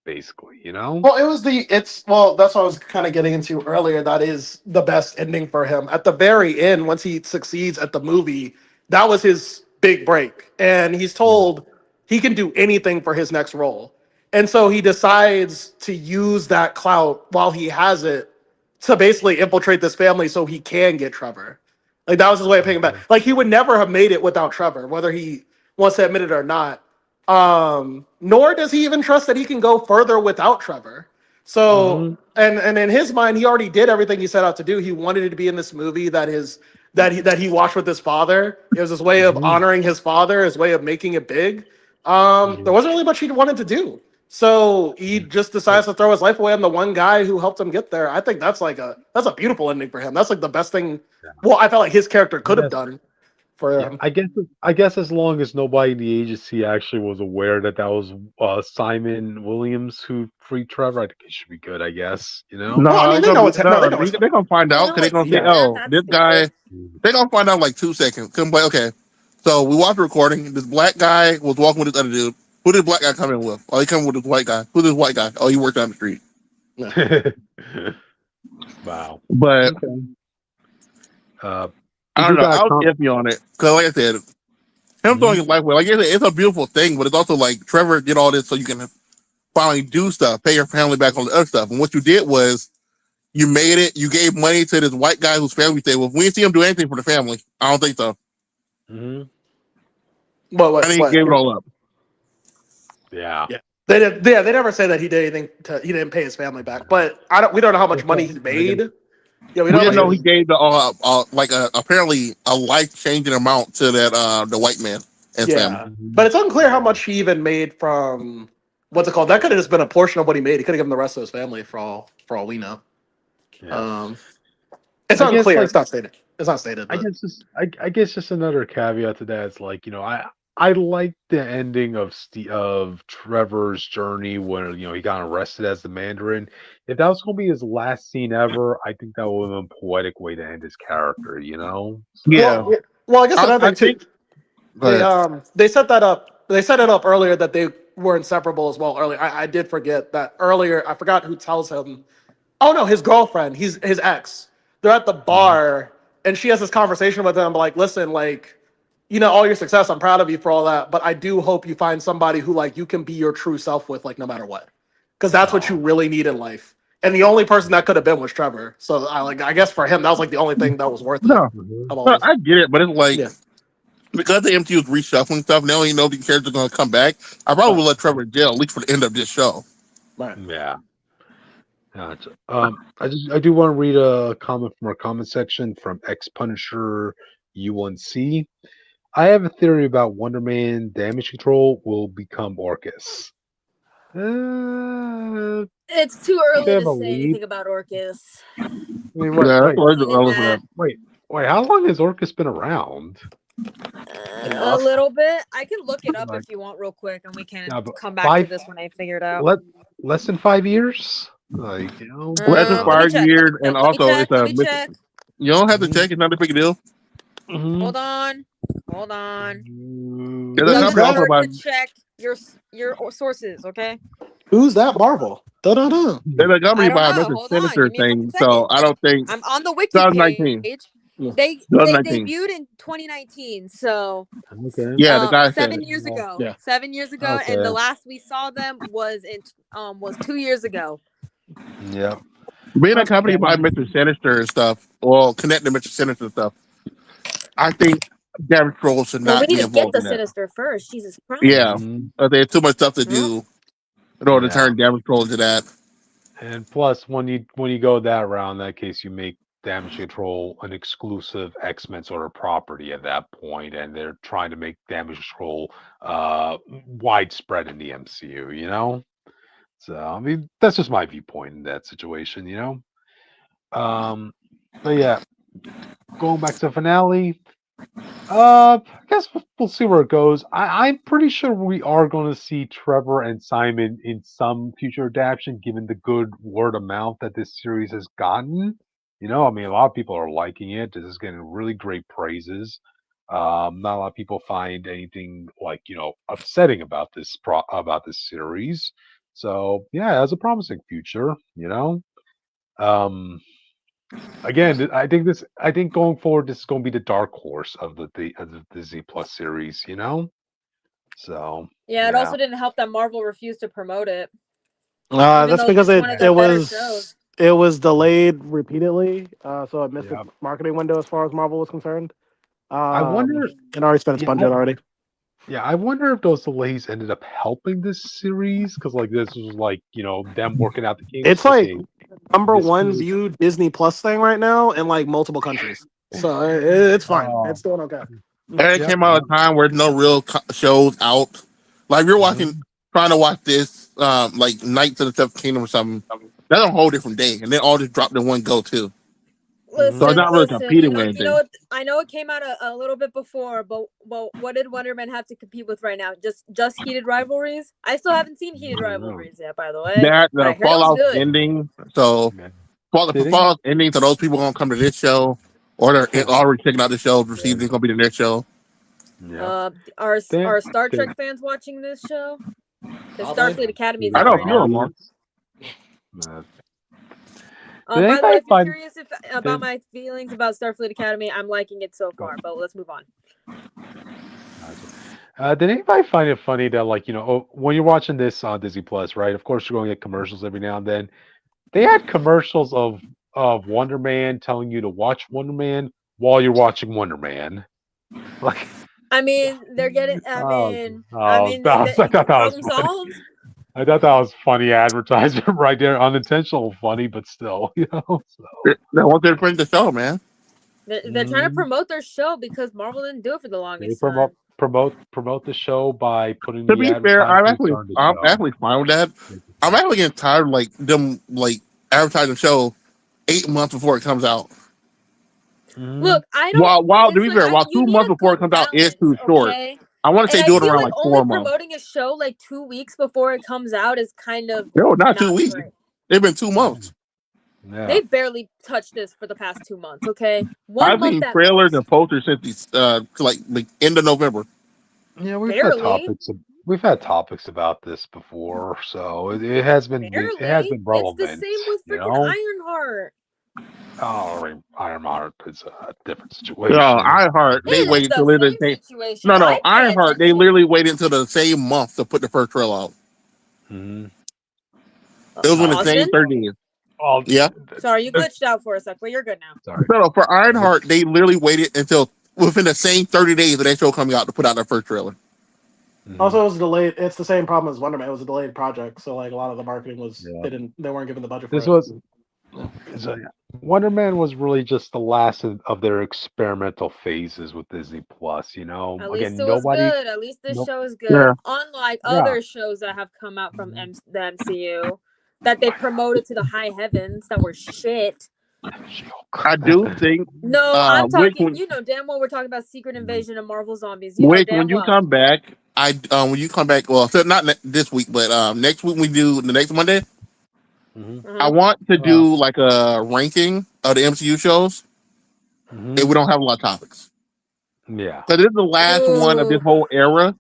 basically, Well, that's what I was kind of getting into earlier. That is the best ending for him. At the very end, once he succeeds at the movie, that was his big break. And he's Yeah. told he can do anything for his next role. And so he decides to use that clout while he has it to basically infiltrate this family so he can get Trevor. Like that was his way of paying back. Mhm. Like he would never have made it without Trevor, whether he wants to admit it or not. Nor does he even trust that he can go further without Trevor. So, Mhm. and in his mind, he already did everything he set out to do. He wanted to be in this movie that he watched with his father. It was his way of Mhm. honoring his father, his way of making it big. There Mhm. wasn't really much he wanted to do. So he Yeah. just decides to throw his life away on the one guy who helped him get there. I think that's a beautiful ending for him. That's like the best thing. Well, I felt like his character could have Yes. done for Yeah, him. I guess as long as nobody in the agency actually was aware that was Simon Williams who freed Trevor, I think it should be good. I guess. Well, I No, mean, it's they gonna know be it's no, they no. know it's They're gonna find They out know because they're it's gonna say, yeah. him. "Oh, That's this guy." stupid. They're gonna find out in like 2 seconds. Come like, okay, so we watched the recording. This black guy was walking with this other dude. Who did this black guy come in with? Oh, he come with this white guy. Who's this white guy? Oh, he worked down the street. Yeah. Wow. But Okay. We I don't do know. got I a was iffy on it because, like I said, him throwing his life away. Like it's a beautiful thing, but it's also like Trevor did all this so you can finally do stuff, pay your family back on the other stuff. And what you did was you made it. You gave money to this white guy whose family stayed with. We didn't see him do anything for the family. I don't think so. Mhm. I think he What? gave it all up. Yeah. Yeah. They did. Yeah, they never say that he did anything. He didn't pay his family back, but I don't. We don't know how much money he made. Yeah, we We don't didn't know. know he Like, gave the like apparently a life changing amount to that the white man and his family. yeah, but Mhm. it's unclear how much he even made from what's it called. That could have just been a portion of what he made. He could have given the rest of his family for all we know. Yeah. Um, it's I guess unclear. like It's not stated. It's not stated, I but guess just I guess just another caveat to that is like I like the ending of Trevor's journey when he got arrested as the Mandarin. If that was going to be his last scene ever, I think that would have been a poetic way to end his character. Yeah, well, yeah, well, I guess another I thing too. think. Go ahead. They set that up. They set it up earlier that they were inseparable as well. Earlier, I did forget that earlier. I forgot who tells him. Oh no, his girlfriend. He's his ex. They're at the Mhm. bar, and she has this conversation with him. Like, listen, like, all your success. I'm proud of you for all that, but I do hope you find somebody who like you can be your true self with, like, no matter what, because that's what you Oh, really need in life. And the only person that could have been was Trevor. So I guess for him that was like the only thing that was worth it. No, Of all this. I get it, but it's like Yeah. because the MCU is reshuffling stuff now, you know these characters are going to come back. I probably would let Trevor in jail at least for the end of this show. Right. Yeah. Gotcha. I do want to read a comment from our comment section from X Punisher U1C. I have a theory about Wonderman damage control will become Orcus. It's too early They have to a say lead. anything about Orcus. I mean, what, Yeah, that's what I was That, wait, how long has Orcus been around? a Enough. little bit. I can look it up Like- if you want real quick, and we can Yeah, but come back to five- this when I figure it out. Less than 5 years? Like, you know. Less than Let me 5 check, years, let and me also check, it's let a. me check. You don't have to check; it's not a big deal. Mhm. Hold on. Hold on. There's a Who's company also that? by To check your sources, okay? Who's that Marvel? Da-da-da. there's a company I don't by know. Mr. Hold on. Sinister Give me a thing, fucking so second. I don't think I'm on the wiki 2019. page. Yeah. They 2019. debuted in 2019. So Okay. Yeah, the guy 7 said. years ago. Yeah. 7 years ago, Okay. and the last we saw them was 2 years ago. Yeah. Being accompanied by Mr. Sinister and stuff, or connected to Mr. Sinister stuff, I think Damage Control should Well, we not need be to get involved the in that. Sinister first. Jesus Christ. Yeah, Mhm. there's too much stuff to do in order to Yeah. turn Damage Control into that. And plus, when you go that route, in that case, you make Damage Control an exclusive X-Men sort of property at that point, and they're trying to make Damage Control widespread in the MCU. You know, so I mean that's just my viewpoint in that situation. You know, but yeah, going back to the finale. I guess we'll see where it goes. I'm pretty sure we are going to see Trevor and Simon in some future adaptation, given the good word of mouth that this series has gotten. You know, I mean, a lot of people are liking it. This is getting really great praises. Not a lot of people find anything like upsetting about about this series. So yeah, it has a promising future. You know. Um, Again, I think going forward, this is going to be the dark horse of the Z Plus series. You know, so Yeah, it also didn't help that Marvel refused to promote it. That's though because it's it one of the it better was shows. it was delayed repeatedly, so it missed Yeah. its marketing window as far as Marvel was concerned. I wonder. It already spent its Yeah, budget already. Yeah, I wonder if those delays ended up helping this series because, like, this was like them working out the kinks. It's like okay, number this one could- viewed Disney Plus thing right now in like multiple countries. So it's fine. Oh. It's doing okay. And it Yep, came out at a time where no real shows out. Like you're watching, trying to watch this, like Knights of the Seventh Kingdom or something. That's a whole different day, and then all just dropped in one go too. Listen, So it's not really competing with anything. You know what? I know it came out a little bit before, but what did Wonderman have to compete with right now? Just heated rivalries? I still haven't seen heated rivalries yet, by the way. That but I the heard it was Fallout good. ending, so man. the Fallout ending, so those people gonna come to this show, or they're already checking out the show to see if it's gonna be the next show. Yeah. Are Then- Star Trek then- fans watching this show? The Are Starfleet they? Academy is I out don't right know now. more. By Did the way, anybody if you're find- curious about my feelings about Starfleet Academy, I'm liking it so far. But let's move on. Did anybody find it funny that, like, when you're watching this on Disney Plus, right? Of course, you're going to get commercials every now and then. They had commercials of Wonder Man telling you to watch Wonder Man while you're watching Wonder Man. Like, I mean, they're getting. I thought that was funny. solved. I thought that was funny advertisement right there, unintentional funny, but still, So. They want to print the show, man. They're trying to promote their show because Marvel didn't do it for the They longest time. promote the show by putting To the be fair, I'm advertisements on the show. actually fine with that. I'm actually getting tired of like them like advertising the show 8 months before it comes out. Look, I don't. While to be fair, while you 2 need months a before it good comes out is too balance, short. okay? I want to say And do I it feel around like like only 4 months. promoting a show like 2 weeks before it comes out is kind of No, not 2 weeks. great. It's been 2 months. Yeah. They barely touched this for the past 2 months. Okay, I've seen trailers and posters since the like end of November. Yeah, we've Barely. had topics about this before, so it has been relevant. It's the same with freaking Ironheart. Oh, Ironheart is a different situation. No, Ironheart, they It waited is till the the same situation. No, Ironheart, they literally waited until the same month to put the first trailer out. Mhm. It was when the same 30 days. Oh, Yeah. Sorry, you glitched out for a sec, but you're good now. sorry. No, for Ironheart, they literally waited until within the same 30 days of that show coming out to put out their first trailer. Mhm. Also, it was delayed. It's the same problem as Wonderman. It was a delayed project, so like a lot of the marketing was Yeah. they weren't given the budget for This it. was Yeah. so, Wonder Man was really just the last of their experimental phases with Disney Plus. You know, At least again, it was nobody. good. At least this No, show is good. Yeah. Unlike Yeah. other shows that have come out from the MCU that they promoted to the high heavens that were shit. I do think No, I'm Wick, talking. when, You know damn well we're talking about Secret Invasion of Marvel Zombies. You know Wick, damn when you well. come back, when you come back, well, so not this week, but next week we do the next Monday. Mhm. I want to do like a ranking of the MCU shows, Mhm. and we don't have a lot of topics. Yeah. Because this is the last one of this whole era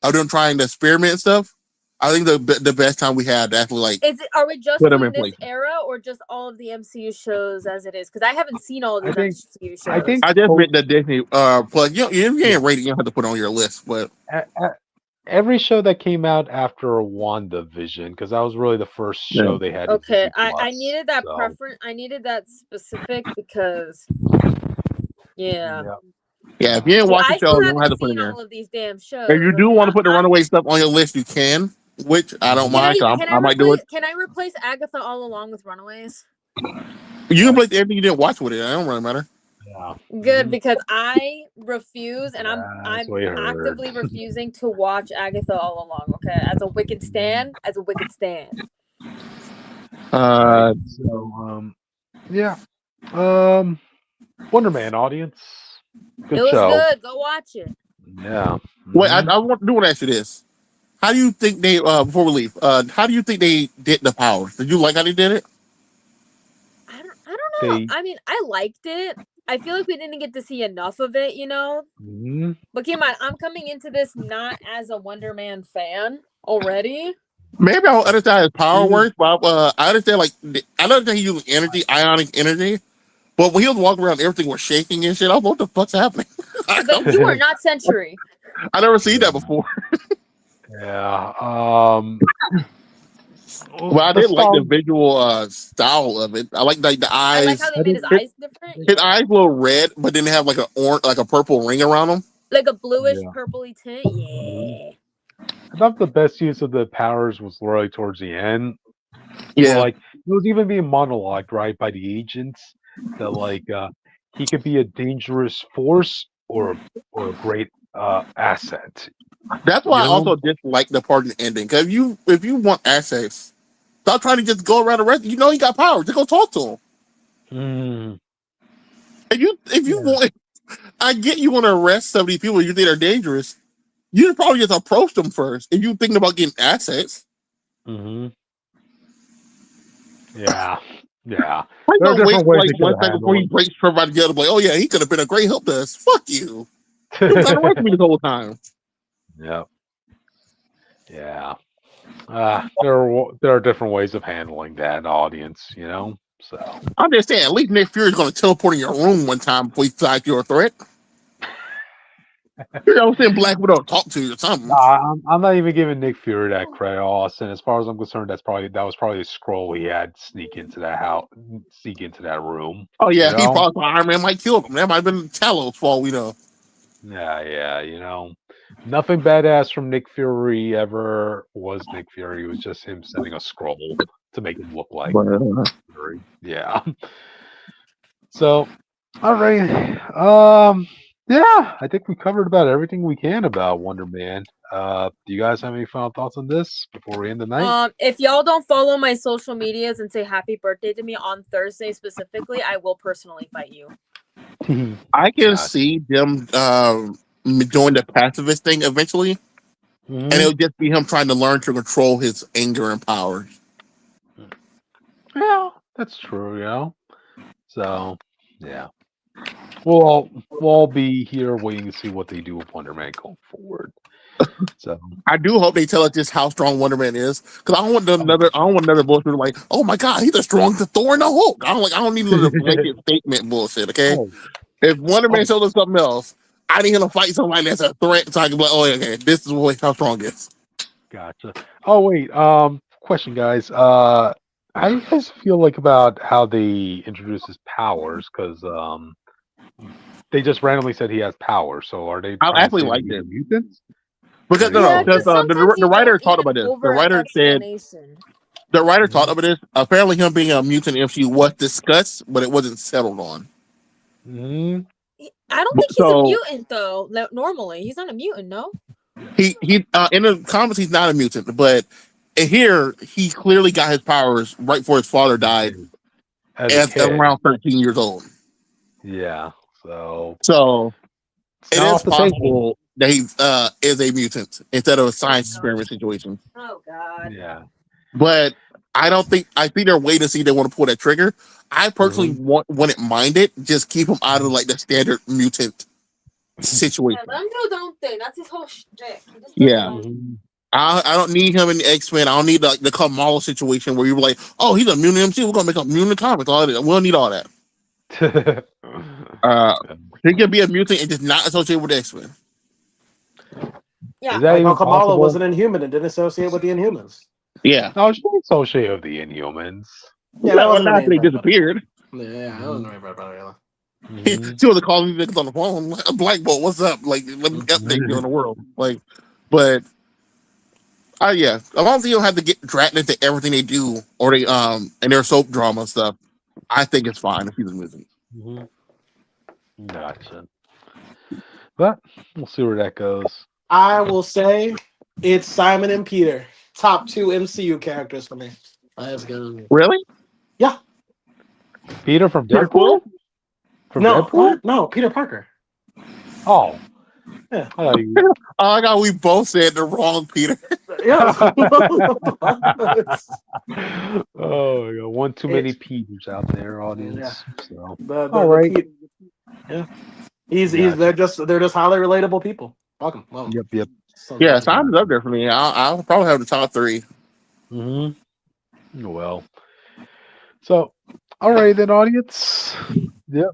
of them trying to experiment and stuff. I think the best time we had to actually like Are we just put them doing in this place. era or just all of the MCU shows as it is? Because I haven't seen all of I these think- MCU shows. I think I just both- meant the Disney plus you ain't rated, you don't have to put it on your list, but every show that came out after WandaVision, because that was really the first show they had. Okay, Disney Plus, I needed that so, preference. I needed that specific because, yeah. yeah, if you didn't watch I the show, still you don't have to haven't put it seen in. all of these damn shows. If you do want to put the Runaway stuff on your list, you can, which I don't mind. I might do it. Can I replace Agatha All Along with Runaways? You can play everything you didn't watch with it. It don't really matter. Yeah. Good, because I refuse, and That's I'm what I heard. actively refusing to watch Agatha All Along. Okay, as a Wicked stan, Uh, So, yeah. Wonder Man audience. Good it was show. good. Go watch it. Yeah. wait, I want to ask you this. How do you think they before we leave? How do you think they did the powers? Did you like how they did it? I don't know. I mean, I liked it. I feel like we didn't get to see enough of it, you know. But keep in mind, I'm coming into this not as a Wonder Man fan already. Maybe I don't understand how his power works, but I understand I understand he used energy, ionic energy. But when he was walking around, everything was shaking and shit. I was like, what the fuck's happening? Like, you are not Century. I never seen that before. Yeah. Well, I did like the visual style of it. I like the eyes. I like how they made his eyes different. His eyes were red, but then they have like a purple ring around them. Like a bluish purpley tint. Yeah. I thought the best use of the powers was really towards the end. Yeah. Like it was even being monologued, right, by the agents that like he could be a dangerous force or a great asset. That's why I also dislike the part in the ending. Because if you want assets, stop trying to just go around the rest. You know he got power. Just go talk to him. If you want, I get you want to arrest some of these people you think are dangerous. You should probably just approach them first. If you're thinking about getting assets. Yeah. Yeah. I don't wait for like 1 second before he breaks everybody together. Like, oh yeah, he could have been a great help to us. Fuck you. You got to arrest me the whole time. Yep. Yeah. There are different ways of handling that audience, you know. So I'm just saying, at least Nick Fury's going to teleport in your room one time before he decides you're a threat. You know, send Black Widow talk to you or something. I'm not even giving Nick Fury that credit, Austin. As far as I'm concerned, that was probably a scroll he had sneak into that room. Oh yeah, you he know? probably Iron Man might kill him. That might have been Talos' fault, we know. Yeah, you know. Nothing badass from Nick Fury ever was Nick Fury. It was just him sending a scroll to make him look like Fury. Yeah. So, all right. Yeah, I think we covered about everything we can about Wonder Man. Do you guys have any final thoughts on this before we end the night? If y'all don't follow my social medias and say happy birthday to me on Thursday specifically, I will personally fight you. I can see them doing the pacifist thing eventually, and it'll just be him trying to learn to control his anger and powers. Yeah, that's true. You know, so yeah, we'll all be here waiting to see what they do with Wonder Man going forward. So I do hope they tell us just how strong Wonder Man is, because I don't want another bullshit like, oh my god, he's the strongest Thor in the Hulk. I don't need another blanket statement bullshit. Okay, if Wonder Man shows us something else, I need him to fight somebody that's a threat, so I can be like, oh okay, this is how strong he is. Gotcha. Oh wait, question, guys. How do you guys feel like about how they introduce his powers? Because they just randomly said he has powers. So are they I trying to actually say that liked he's a it mutant? because Or you Yeah, feel like because sometimes the you writer don't need talked an about this. The over writer said explanation. the writer talked Mhm. about this. Apparently, him being a mutant MCU was discussed, but it wasn't settled on. Mhm. I don't think he's a So mutant though. Normally, he's not a mutant. No. he in the comics he's not a mutant, but here he clearly got his powers right before his father died as a at kid. around 13 years old. Yeah. So So it's it not is off the table. possible that he is a mutant instead of a science experiment situation. Oh God. Yeah. But I think they're waiting to see if they want to pull that trigger. I personally Mhm. wouldn't mind it. Just keep him out of like the standard mutant Yeah, situation. let him do his own thing. That's his whole shtick. He just does his Yeah. own. Mhm. I don't need him in the X-Men. I don't need the Kamala situation where you're like, oh, he's a mutant MC. We're gonna make a mutant comics. All that. We don't need all that. Uh, he can be a mutant and just not associated with the X-Men. Yeah. Is that Like how even Kamala was possible? an Inhuman and didn't associate with the Inhumans. Yeah. No, she's associated with the Inhumans. Yeah, that Well, wasn't her not after main they thing, but disappeared. yeah, that wasn't her main thing. Mhm. She was calling me niggas on the phone. Like, Black Bolt, what's up? Like, let me update you on the world. Like, but yeah, as long as you don't have to get dragged into everything they do or they and their soap drama and stuff, I think it's fine if he's a mutant. Mhm. Gotcha. But we'll see where that goes. I will say it's Simon and Peter, top 2 MCU characters for me. Let's go. Really? Yeah. Peter from Peter Deadpool? Quill? From No, Deadpool? what? No, Peter Parker. Oh. Yeah. I thought you... Oh my god, we both said the wrong Peter. Yeah. Oh, my God. One too many It's, Peters out there, yeah. audience. So, The all right. Pete. Yeah. He's Gotcha. they're just highly relatable people. Fuck 'em. Well, Yep, yep. Yeah, sometimes. Simon's up there for me. I'll probably have the top 3. Mm-hmm. Well, so, all right then, audience. Yep.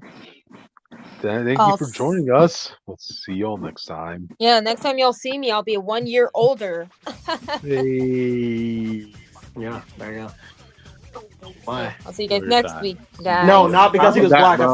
Thank you I'll for s- joining us. We'll see y'all next time. Yeah, next time y'all see me, I'll be 1 year older. Hey. Yeah, there you go. Why? I'll see you guys Another next time. week, No, guys. not because he was forgot, black. I bro.